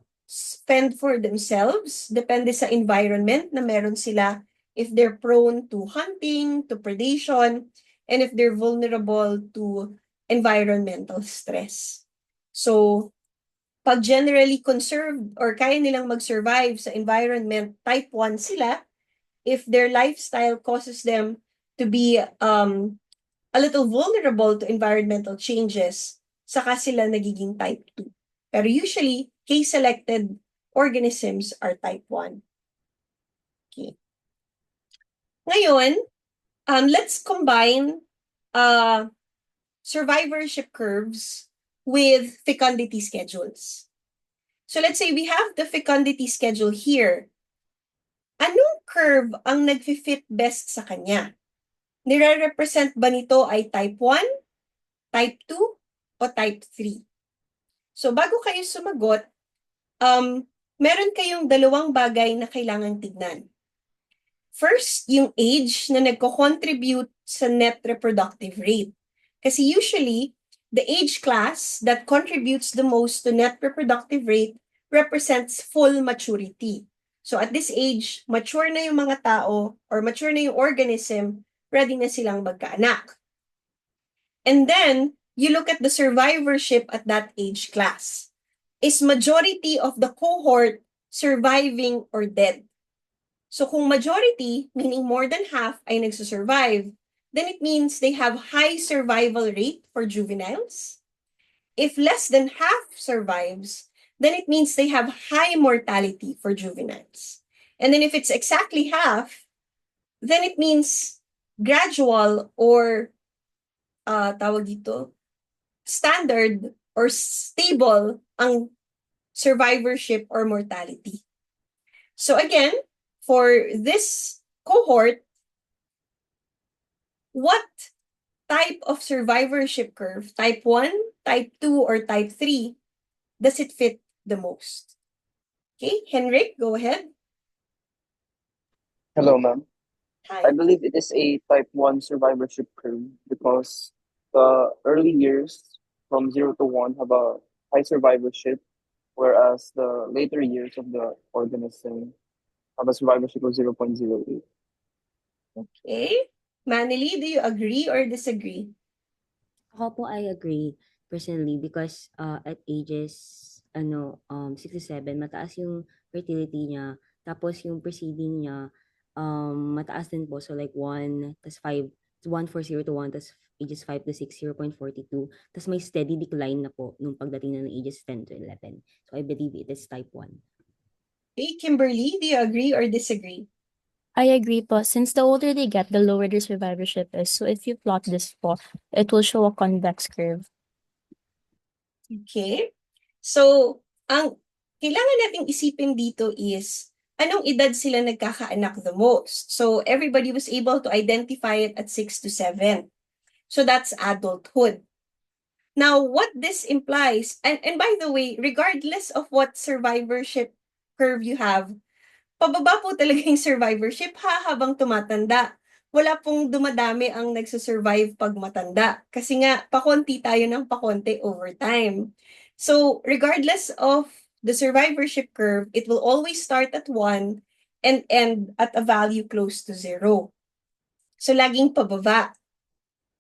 Speaker 1: fend for themselves, depende sa environment na meron sila, if they're prone to hunting, to predation, and if they're vulnerable to environmental stress. So, pag generally conserved or kaya nilang mag-survive sa environment, type 1 sila, if their lifestyle causes them to be a little vulnerable to environmental changes, saka sila nagiging type 2. Pero usually, K-selected organisms are type 1. Okay. Ngayon, let's combine survivorship curves with fecundity schedules. So let's say we have the fecundity schedule here. Anong curve ang nag-fit best sa kanya? Nire-represent ba nito ay type 1, type 2, o type 3? So bago kayo sumagot, meron kayong dalawang bagay na kailangang tignan. First, yung age na nagko-contribute sa net reproductive rate. Kasi usually, the age class that contributes the most to net reproductive rate represents full maturity. So at this age, mature na yung mga tao or mature na yung organism, ready na silang magkaanak. And then, you look at the survivorship at that age class. Is majority of the cohort surviving or dead? So kung majority, meaning more than half, ay nagsusurvive, then it means they have high survival rate for juveniles. If less than half survives, then it means they have high mortality for juveniles. And then if it's exactly half, then it means gradual or tawag dito, standard or stable ang survivorship or mortality. So again, for this cohort, what type of survivorship curve, type 1, type 2, or type 3, does it fit the most? Okay, Henrik, go ahead.
Speaker 18: Hello, ma'am.
Speaker 1: Hi.
Speaker 18: I believe it is a type 1 survivorship curve because the early years from 0 to 1 have a high survivorship, whereas the later years of the organism have a survivorship of 0.08.
Speaker 1: Okay. Manili, do you agree or disagree?
Speaker 17: Ako po, I agree personally because at ages 67 mataas yung fertility niya, tapos yung preceding niya mataas din po, so like 1 tas 5, 1 for 0 to 1 tas ages 5 to 6 0.42, tas may steady decline na po nung pagdating na ng ages 10 to 11. So I believe it is type 1.
Speaker 1: Okay, Kimberly, do you agree or disagree?
Speaker 19: I agree po. Since the older they get, the lower their survivorship is. So if you plot this po, it will show a convex curve.
Speaker 1: Okay. So, ang kailangan nating isipin dito is, anong edad sila nagkakaanak the most? So, everybody was able to identify it at 6 to 7. So, that's adulthood. Now, what this implies, and by the way, regardless of what survivorship curve you have, pababa po talaga yung survivorship habang tumatanda. Wala pong dumadami ang nagsusurvive pag matanda. Kasi nga, pakonti tayo ng pakonti over time. So, regardless of the survivorship curve, it will always start at 1 and end at a value close to 0. So, laging pababa.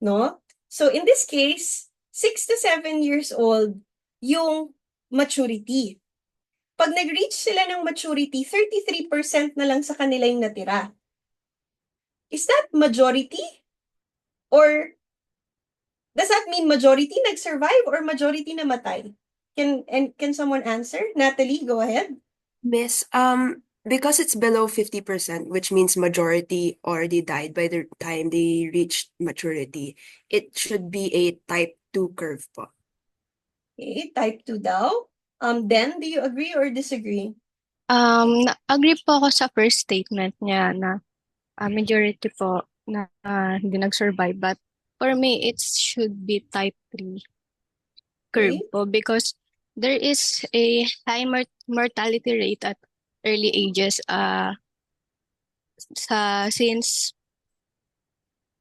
Speaker 1: No? So, in this case, 6 to 7 years old, yung maturity. Pag nag-reach sila ng maturity, 33% na lang sa kanila yung natira. Is that majority? Or does that mean majority nag-survive or majority namatay? Can someone answer? Natalie, go ahead.
Speaker 20: Miss, because it's below 50%, which means majority already died by the time they reached maturity, it should be a type 2 curve po.
Speaker 1: Okay, type 2 daw. Den, do you agree or disagree?
Speaker 19: Agree po ako sa first statement niya na majority po na hindi nag-survive. But for me, it should be type 3 curve
Speaker 1: Okay.
Speaker 19: po because there is a high mortality rate at early ages since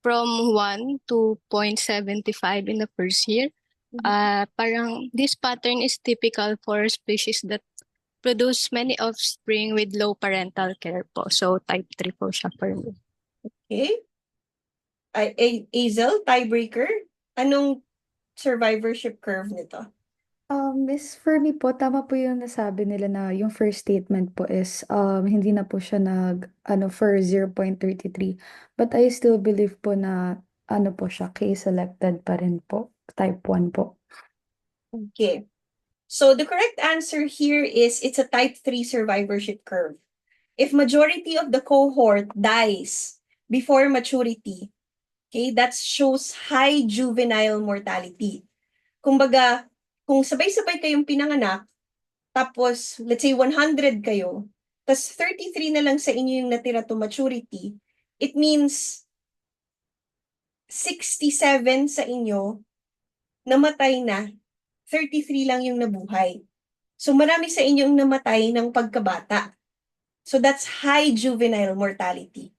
Speaker 19: from 1 to 0.75 in the first year. Parang this pattern is typical for species that produce many offspring with low parental care po. So type 3 po siya for me.
Speaker 1: Okay. Hazel, tiebreaker. Anong survivorship curve nito?
Speaker 21: Miss, for me po, tama po yung nasabi nila na yung first statement po is hindi na po siya for 0.33. But I still believe po na po siya, case selected pa rin po, type 1 po.
Speaker 1: Okay. So the correct answer here is it's a type 3 survivorship curve. If majority of the cohort dies before maturity, okay, that shows high juvenile mortality. Kumbaga, kung sabay-sabay kayong pinanganak, tapos let's say 100 kayo, tas 33 na lang sa inyo yung natira to maturity, it means 67 sa inyo namatay na, 33 lang yung nabuhay. So marami sa inyong namatay ng pagkabata. So that's high juvenile mortality.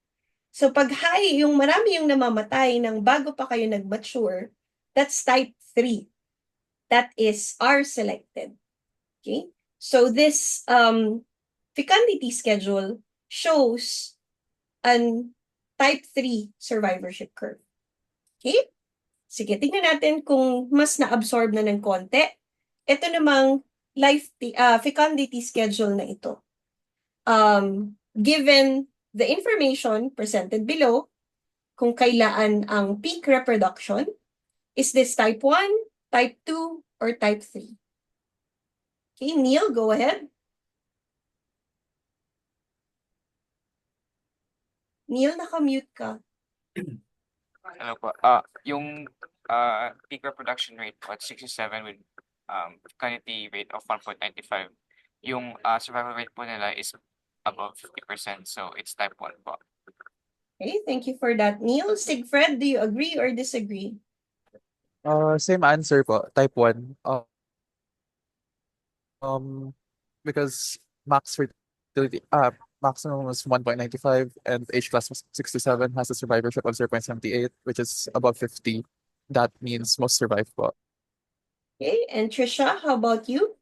Speaker 1: So pag high, yung marami yung namamatay ng bago pa kayo nag-mature, that's type 3. That is R-selected. Okay? So this fecundity schedule shows an type 3 survivorship curve. Okay? Sige, tingnan natin kung mas na-absorb na ng konti. Ito namang fecundity schedule na ito. Given the information presented below, kung kailan ang peak reproduction, is this type 1, type 2, or type 3? Okay, Neil, go ahead. Neil, naka-mute ka.
Speaker 10: Ano po, yung peak reproduction rate po at 67 with fecundity rate of 1.95, yung survival rate po nila is above 50%. So it's type 1 po.
Speaker 1: Okay, thank you for that, Neil. Sigfred, do you agree or disagree?
Speaker 5: Same answer po, type 1. Um, because max fertility, maximum was 1.95 and age class was 67 has a survivorship of 0.78, which is above 50. That means most survive po.
Speaker 1: Okay, and Trisha, how about you?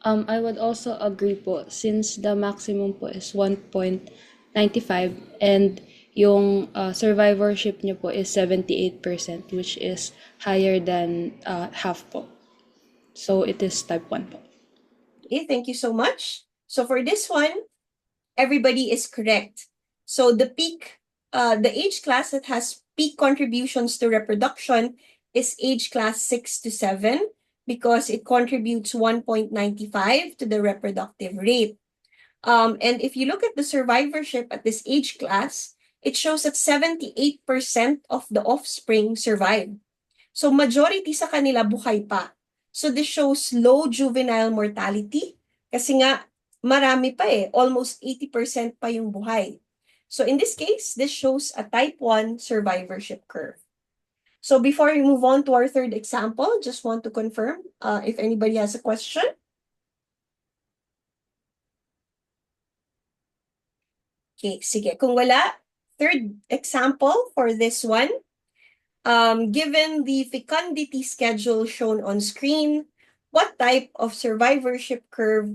Speaker 4: I would also agree po since the maximum po is 1.95 and yung survivorship niyo po is 78%, which is higher than half po. So it is type 1 po.
Speaker 1: Okay, thank you so much. So for this one, everybody is correct. So the age class that has peak contributions to reproduction is age class 6 to 7 because it contributes 1.95 to the reproductive rate. And if you look at the survivorship at this age class, it shows that 78% of the offspring survive. So majority sa kanila buhay pa. So this shows low juvenile mortality kasi nga marami pa almost 80% pa yung buhay. So in this case, this shows a type 1 survivorship curve. So before we move on to our third example, just want to confirm if anybody has a question. Okay, sige. Kung wala, third example for this one. Given the fecundity schedule shown on screen, what type of survivorship curve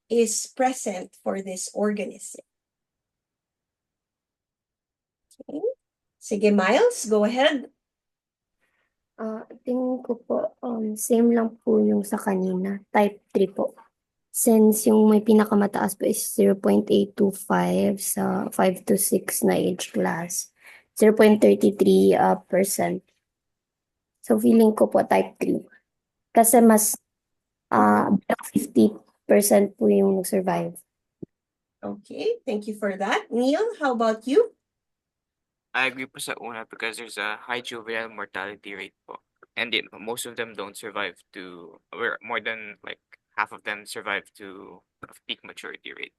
Speaker 1: is present for this organism? Okay. Sige, Miles, go ahead.
Speaker 22: Tingin ko po, same lang po yung sa kanina, type 3 po. Since yung may pinakamataas po is 0.825 sa 5 to 6 na age class, 0.33%. So feeling ko po type 3. Kasi mas 50% po yung survive.
Speaker 1: Okay, thank you for that. Neil, how about you?
Speaker 10: I agree po sa una because there's a high juvenile mortality rate po. And most of them don't survive to, or more than like half of them survive to peak maturity rate.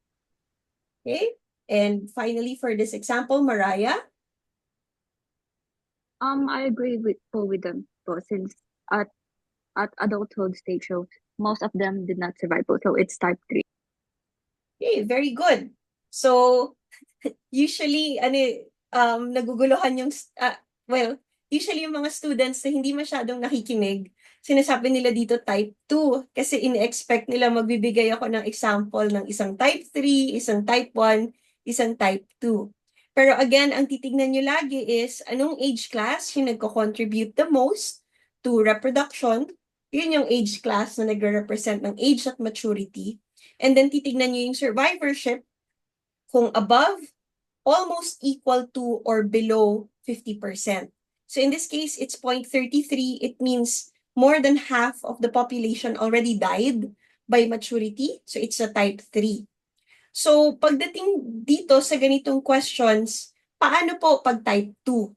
Speaker 1: Okay, and finally for this example, Mariah?
Speaker 23: I agree with them po since at adulthood stage shows most of them did not survive po, so it's type 3.
Speaker 1: Okay, very good. So usually naguguluhan yung usually yung mga students na hindi masyadong nakikinig, sinasabi nila dito type 2 kasi ini-expect nila magbibigay ako ng example ng isang type 3, isang type 1, isang type 2. Pero again, ang titignan nyo lagi is anong age class yung nagko-contribute the most to reproduction. Yun yung age class na nagre-represent ng age at maturity. And then titignan nyo yung survivorship kung above, almost equal to, or below 50%. So in this case, it's 0.33. It means more than half of the population already died by maturity. So it's a type 3. So pagdating dito sa ganitong questions, paano po pag type 2?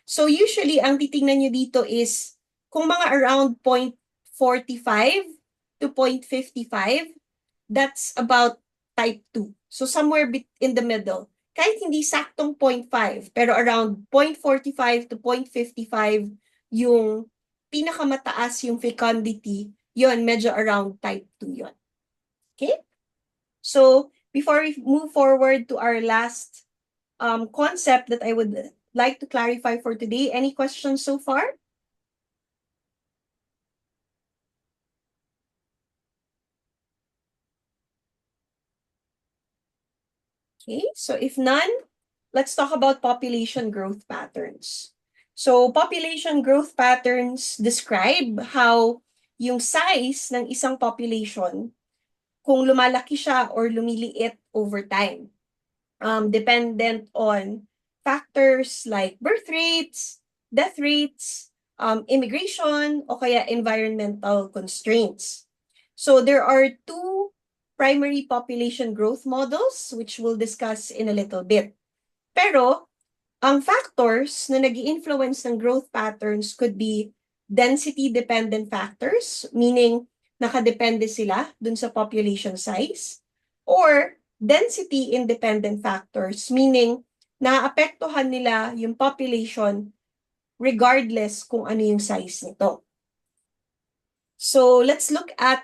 Speaker 1: So usually, ang titingnan nyo dito is kung mga around 0.45 to 0.55, that's about type 2. So somewhere in the middle. Kahit hindi saktong 0.5, pero around 0.45 to 0.55 yung pinakamataas yung fecundity, yon medyo around type 2 yon. Okay? So before we move forward to our last concept that I would like to clarify for today, any questions so far? Okay, so if none, let's talk about population growth patterns. So population growth patterns describe how yung size ng isang population, kung lumalaki siya or lumiliit over time, dependent on factors like birth rates, death rates, immigration, o kaya environmental constraints. So there are two primary population growth models, which we'll discuss in a little bit. Pero, ang factors na nag-i-influence ng growth patterns could be density-dependent factors, meaning nakadepende sila dun sa population size, or density-independent factors, meaning naapektuhan nila yung population regardless kung ano yung size nito. So let's look at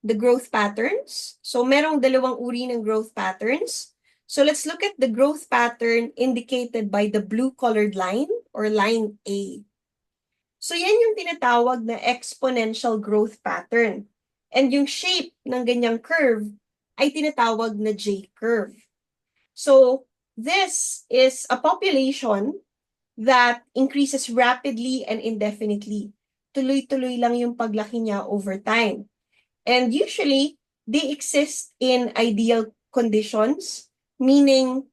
Speaker 1: the growth patterns. So merong dalawang uri ng growth patterns. So let's look at the growth pattern indicated by the blue-colored line or line A. So yan yung tinatawag na exponential growth pattern. And yung shape ng ganyang curve ay tinatawag na J-curve. So this is a population that increases rapidly and indefinitely. Tuloy-tuloy lang yung paglaki niya over time. And usually, they exist in ideal conditions, meaning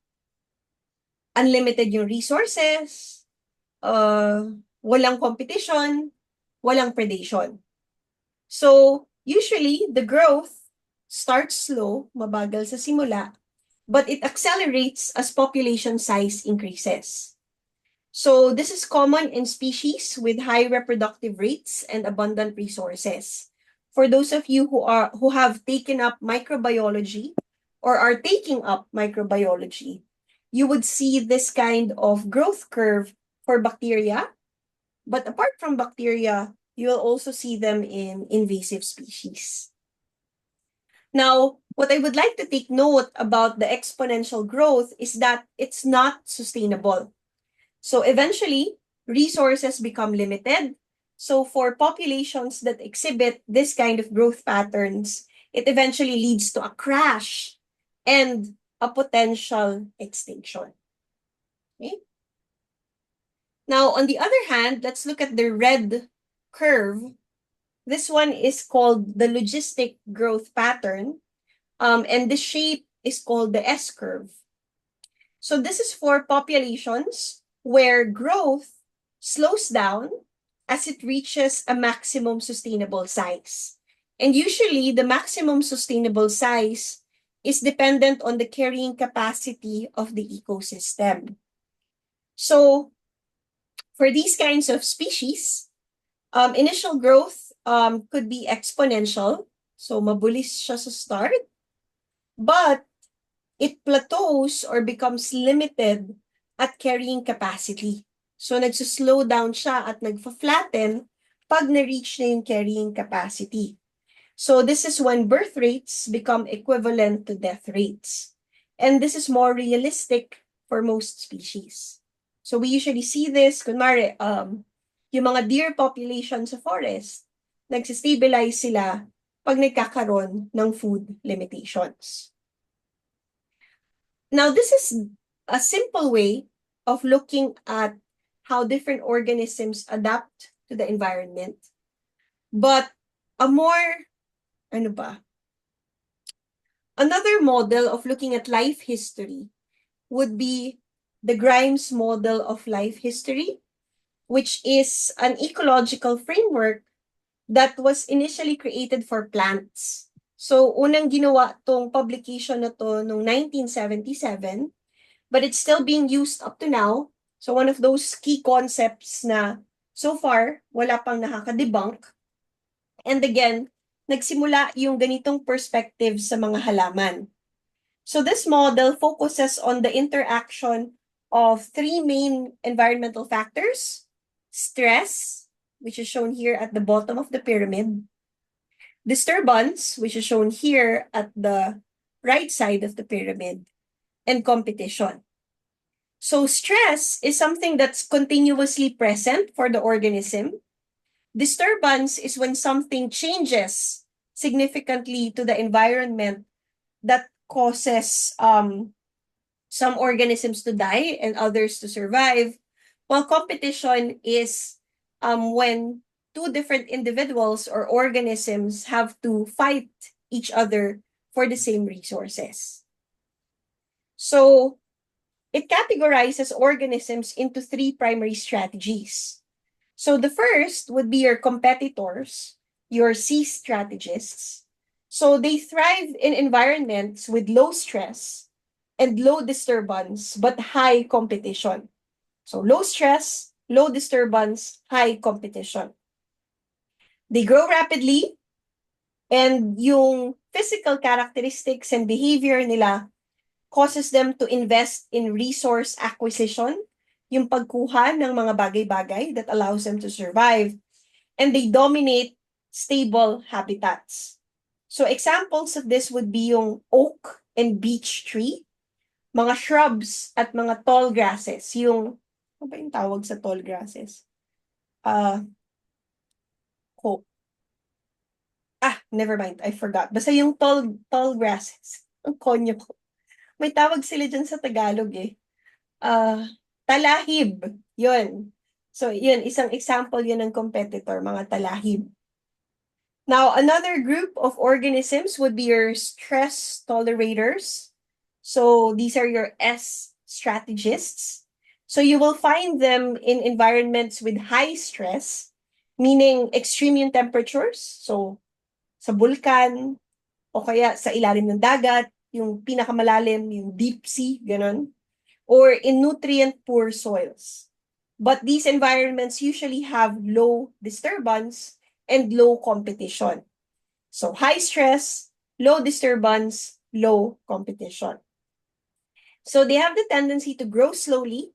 Speaker 1: unlimited yung resources, walang competition, walang predation. So, usually, the growth starts slow, mabagal sa simula, but it accelerates as population size increases. So, this is common in species with high reproductive rates and abundant resources. For those of you who have taken up microbiology or are taking up microbiology, you would see this kind of growth curve for bacteria. But apart from bacteria, you will also see them in invasive species. Now, what I would like to take note about the exponential growth is that it's not sustainable. So eventually, resources become limited. So for populations that exhibit this kind of growth patterns, it eventually leads to a crash and a potential extinction. Okay? Now, on the other hand, let's look at the red curve. This one is called the logistic growth pattern, and the shape is called the S-curve. So this is for populations where growth slows down as it reaches a maximum sustainable size. And usually, the maximum sustainable size is dependent on the carrying capacity of the ecosystem. So, for these kinds of species, initial growth could be exponential. So, mabulis siya sa start. But, it plateaus or becomes limited at carrying capacity. So, nagsuslow down siya at nagfa-flatten pag na-reach na yung carrying capacity. So, this is when birth rates become equivalent to death rates. And this is more realistic for most species. So, we usually see this, kunwari, yung mga deer population sa forest, nagsistabilize sila pag nagkakaroon ng food limitations. Now, this is a simple way of looking at how different organisms adapt to the environment. But a more, another model of looking at life history would be the Grimes model of life history, which is an ecological framework that was initially created for plants. So, unang ginawa tong publication na to noong 1977, but it's still being used up to now. So one of those key concepts na so far, wala pang nakaka-debunk. And again, nagsimula yung ganitong perspective sa mga halaman. So this model focuses on the interaction of three main environmental factors: stress, which is shown here at the bottom of the pyramid; disturbance, which is shown here at the right side of the pyramid; and competition. So stress is something that's continuously present for the organism. Disturbance is when something changes significantly to the environment that causes some organisms to die and others to survive. While competition is when two different individuals or organisms have to fight each other for the same resources. So, it categorizes organisms into three primary strategies. So the first would be your competitors, your C strategists. So they thrive in environments with low stress and low disturbance, but high competition. So low stress, low disturbance, high competition. They grow rapidly, and yung physical characteristics and behavior nila causes them to invest in resource acquisition, yung pagkuha ng mga bagay-bagay that allows them to survive, and they dominate stable habitats. So examples of this would be yung oak and beech tree, mga shrubs at mga tall grasses. Yung, ano ba yung tawag sa tall grasses? Never mind, I forgot. Basta yung tall grasses. Ang konyo ko. May tawag sila dyan sa Tagalog eh. Talahib. Yun. So, yun, isang example yun ng competitor, mga talahib. Now, another group of organisms would be your stress tolerators. So, these are your S strategists. So, you will find them in environments with high stress, meaning extreme yung temperatures. So, sa bulkan, o kaya sa ilalim ng dagat, yung pinakamalalim, yung deep sea, ganun. Or in nutrient-poor soils. But these environments usually have low disturbance and low competition. So high stress, low disturbance, low competition. So they have the tendency to grow slowly.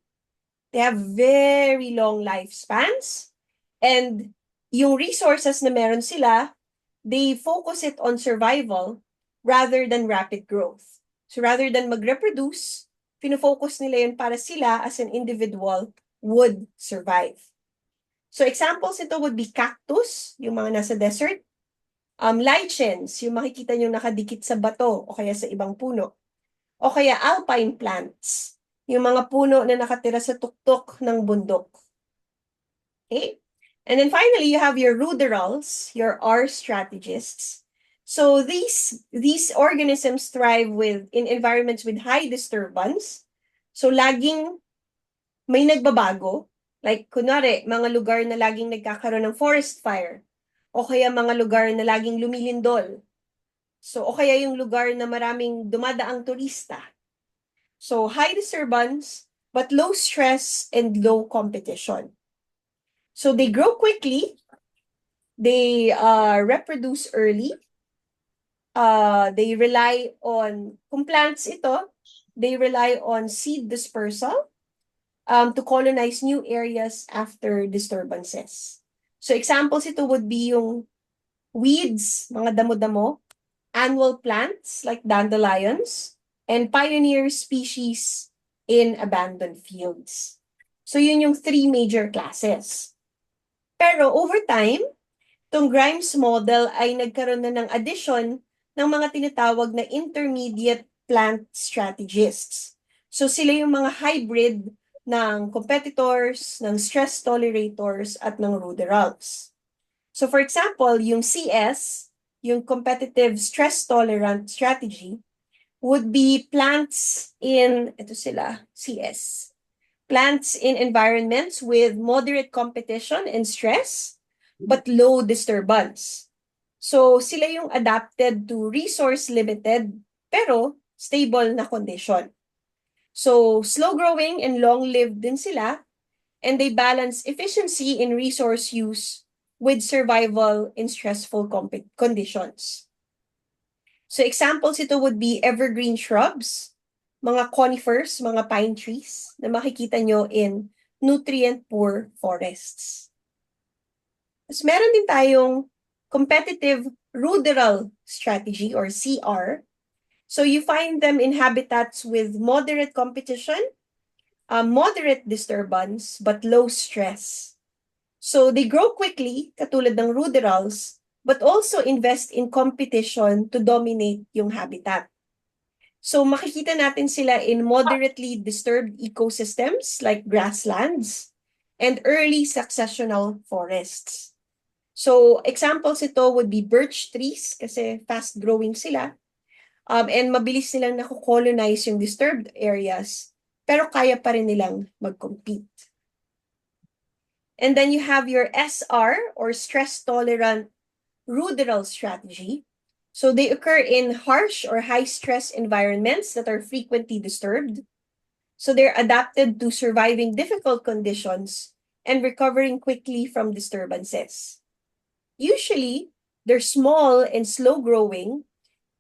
Speaker 1: They have very long lifespans. And yung resources na meron sila, they focus it on survival rather than rapid growth. So rather than mag-reproduce, pinofocus nila yun para sila as an individual would survive. So examples ito would be cactus, yung mga nasa desert, lichens, yung makikita nyo nakadikit sa bato o kaya sa ibang puno, o kaya alpine plants, yung mga puno na nakatira sa tuktok ng bundok. Okay? And then finally, you have your ruderals, your R strategists. So these organisms thrive in environments with high disturbance. So laging may nagbabago. Like kunwari, mga lugar na laging nagkakaroon ng forest fire. O kaya mga lugar na laging lumilindol. So o kaya yung lugar na maraming dumadaang turista. So high disturbance, but low stress and low competition. So they grow quickly, they reproduce early, they rely on, kung plants ito, they rely on seed dispersal to colonize new areas after disturbances. So examples ito would be yung weeds, mga damo-damo, annual plants like dandelions, and pioneer species in abandoned fields. So yun yung 3 major classes. Pero over time, itong Grimes model ay nagkaroon na ng addition ng mga tinatawag na intermediate plant strategists. So sila yung mga hybrid ng competitors, ng stress tolerators, at ng ruderals. So for example, yung CS, yung competitive stress tolerant strategy, would be plants in, ito sila, CS. Plants in environments with moderate competition and stress, but low disturbance. So sila yung adapted to resource-limited, pero stable na condition. So slow-growing and long-lived din sila, and they balance efficiency in resource use with survival in stressful conditions. So examples ito would be evergreen shrubs, mga conifers, mga pine trees na makikita nyo in nutrient-poor forests. Tapos meron din tayong competitive ruderal strategy or CR. So you find them in habitats with moderate competition, moderate disturbance, but low stress. So they grow quickly, katulad ng ruderals, but also invest in competition to dominate yung habitat. So makikita natin sila in moderately disturbed ecosystems like grasslands and early successional forests. So examples ito would be birch trees kasi fast-growing sila and mabilis nilang nakocolonize yung disturbed areas pero kaya pa rin nilang mag-compete. And then you have your SR or stress-tolerant ruderal strategy. So they occur in harsh or high-stress environments that are frequently disturbed. So they're adapted to surviving difficult conditions and recovering quickly from disturbances. Usually, they're small and slow-growing,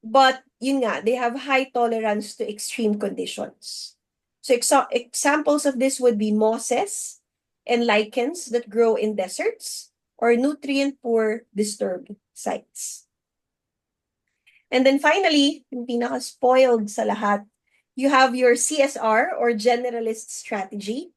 Speaker 1: but yun nga, they have high tolerance to extreme conditions. So examples of this would be mosses and lichens that grow in deserts or nutrient-poor disturbed sites. And then finally, yung pinaka-spoiled sa lahat, you have your CSR or generalist strategy.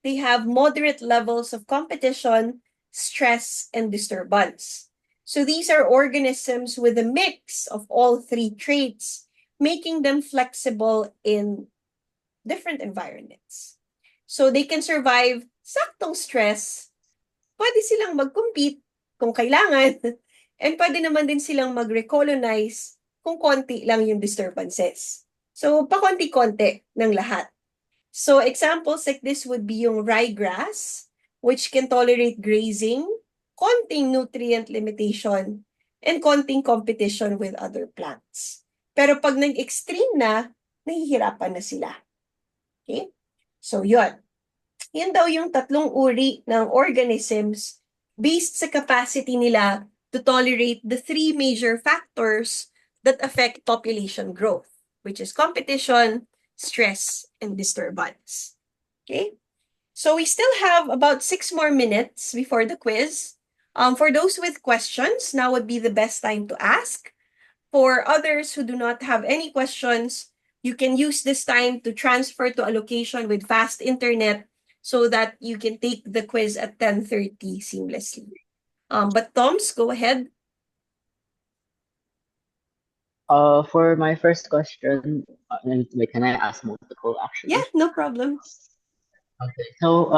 Speaker 1: They have moderate levels of competition, stress, and disturbance. So these are organisms with a mix of all three traits, making them flexible in different environments. So they can survive saktong stress, pwede silang mag-compete kung kailangan, and pwede naman din silang mag-recolonize kung konti lang yung disturbances. So, pakonti-konti ng lahat. So, examples like this would be yung ryegrass, which can tolerate grazing, konting nutrient limitation, and konting competition with other plants. Pero pag nag-extreme na, nahihirapan na sila. Okay? So, yun. Yan daw yung tatlong uri ng organisms based sa capacity nila to tolerate the three major factors that affect population growth, which is competition, stress, and disturbance. Okay? So we still have about 6 more minutes before the quiz. For those with questions, now would be the best time to ask. For others who do not have any questions, you can use this time to transfer to a location with fast internet so that you can take the quiz at 10:30 seamlessly. But Toms, go ahead.
Speaker 3: For my first question, wait, can I ask multiple actually?
Speaker 1: Yeah, no problem.
Speaker 3: Okay. So,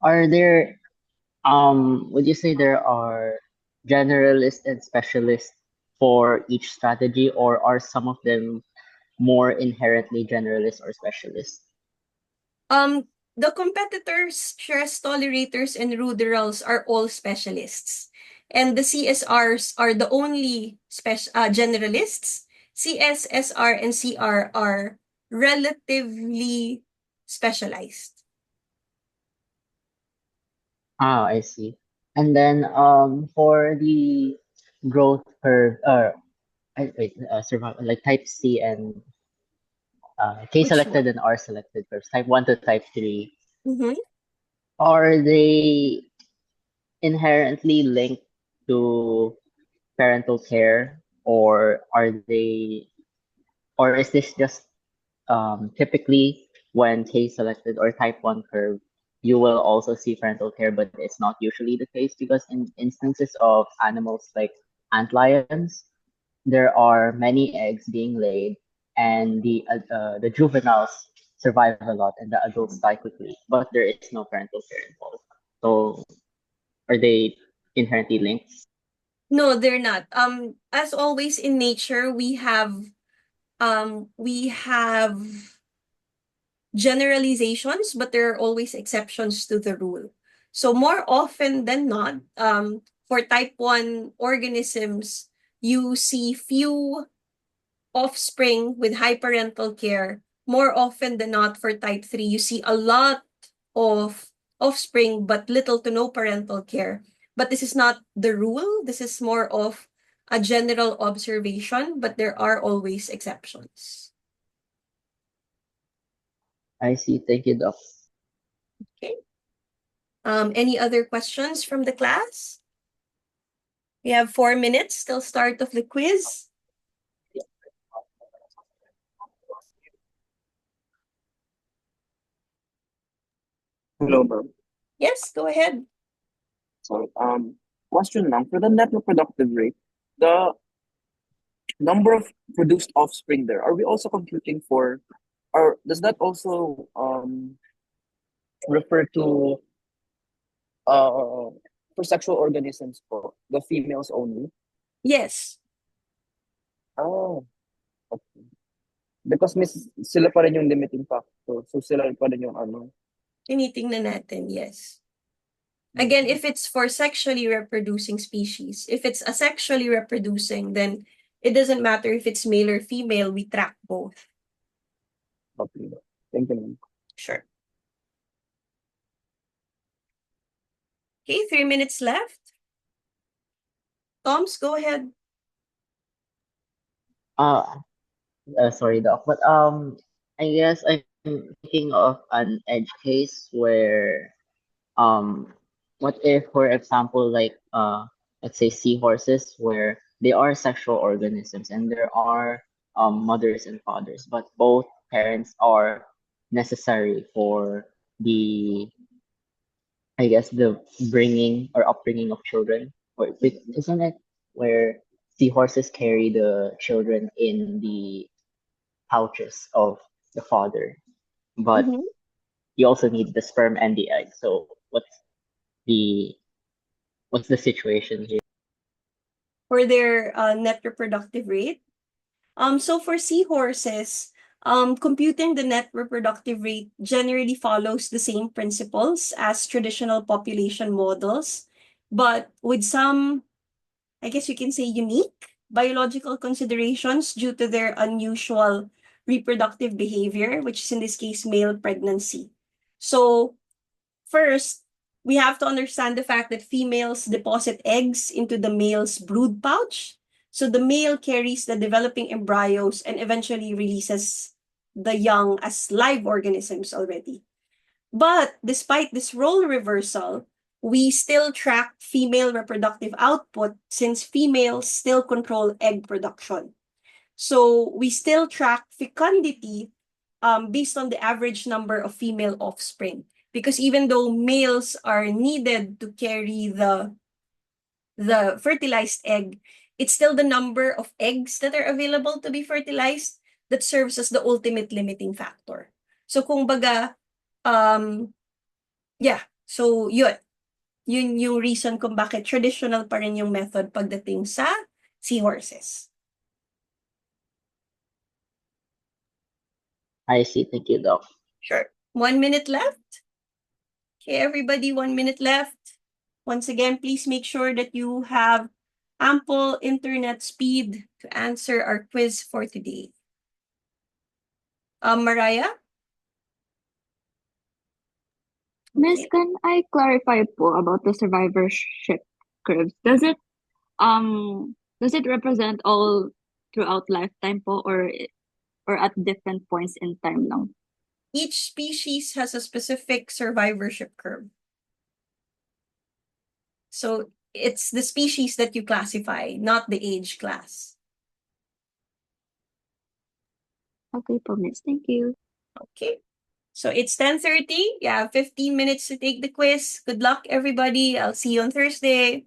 Speaker 3: are there, would you say there are generalists and specialists for each strategy, or are some of them more inherently generalist or specialist?
Speaker 1: The competitors, stress tolerators, and ruderals are all specialists. And the CSRs are the only generalists. CS, SR, and CR are relatively specialized.
Speaker 3: Ah, I see. And then, for the growth curve, survival, like type C and K
Speaker 1: Which
Speaker 3: selected
Speaker 1: one?
Speaker 3: and R selected curves, type 1 to type 3,
Speaker 1: Mm-hmm.
Speaker 3: are they inherently linked to parental care, or or is this just typically when K selected or type 1 curve, you will also see parental care, but it's not usually the case because in instances of animals like antlions, there are many eggs being laid, and the juveniles survive a lot, and the adults die quickly, but there is no parental care involved. So, are they inherently linked?
Speaker 1: No, they're not. As always in nature, we have generalizations, but there are always exceptions to the rule. So more often than not, for type 1 organisms, you see few offspring with high parental care. More often than not, for type 3, you see a lot of offspring but little to no parental care. But this is not the rule. This is more of a general observation, but there are always exceptions.
Speaker 3: I see. Thank you, Doc.
Speaker 1: Okay. Any other questions from the class? We have 4 minutes till start of the quiz.
Speaker 18: Hello, ma'am.
Speaker 1: Yes, go ahead.
Speaker 18: So, question lang, for the net reproductive rate, the number of produced offspring there, are we also computing for, or does that also refer to for sexual organisms po, the females only?
Speaker 1: Yes.
Speaker 18: Oh, okay. Because sila pa rin yung limiting factor. So sila pa rin yung ano.
Speaker 1: Tinitingnan natin, yes. Again, if it's for sexually reproducing species, if it's asexually reproducing, then it doesn't matter if it's male or female, we track both.
Speaker 18: Okay. Thank you, ma'am.
Speaker 1: Sure. Okay, 3 minutes left. Toms, go ahead.
Speaker 3: Uh, sorry, Doc, but I guess I'm thinking of an edge case where what if, for example, like let's say seahorses, where they are sexual organisms and there are mothers and fathers, but both parents are necessary for the, I guess, the bringing or upbringing of children. Or isn't it where seahorses carry the children in the pouches of the father, but
Speaker 1: Mhm.
Speaker 3: you also need the sperm and the egg. So the what's the situation here?
Speaker 1: For their net reproductive rate. So for seahorses, computing the net reproductive rate generally follows the same principles as traditional population models, but with some, I guess you can say, unique biological considerations due to their unusual reproductive behavior, which is in this case male pregnancy. So first, we have to understand the fact that females deposit eggs into the male's brood pouch. So the male carries the developing embryos and eventually releases the young as live organisms already. But despite this role reversal, we still track female reproductive output since females still control egg production. So we still track fecundity based on the average number of female offspring. Because even though males are needed to carry the fertilized egg, it's still the number of eggs that are available to be fertilized that serves as the ultimate limiting factor. So kung baga, yeah, so yun yung reason kung bakit traditional pa rin yung method pagdating sa seahorses.
Speaker 3: I see. Thank you, Doc.
Speaker 1: Sure. 1 minute left. Okay, everybody, 1 minute left. Once again, please make sure that you have ample internet speed to answer our quiz for today. Mariah?
Speaker 23: Miss, can I clarify po about the survivorship curves? Does it represent all throughout lifetime po or at different points in time lang?
Speaker 1: Each species has a specific survivorship curve. So it's the species that you classify, not the age class.
Speaker 23: Okay po, Miss. Thank you.
Speaker 1: Okay. So it's 10:30. You have 15 minutes to take the quiz. Good luck, everybody. I'll see you on Thursday.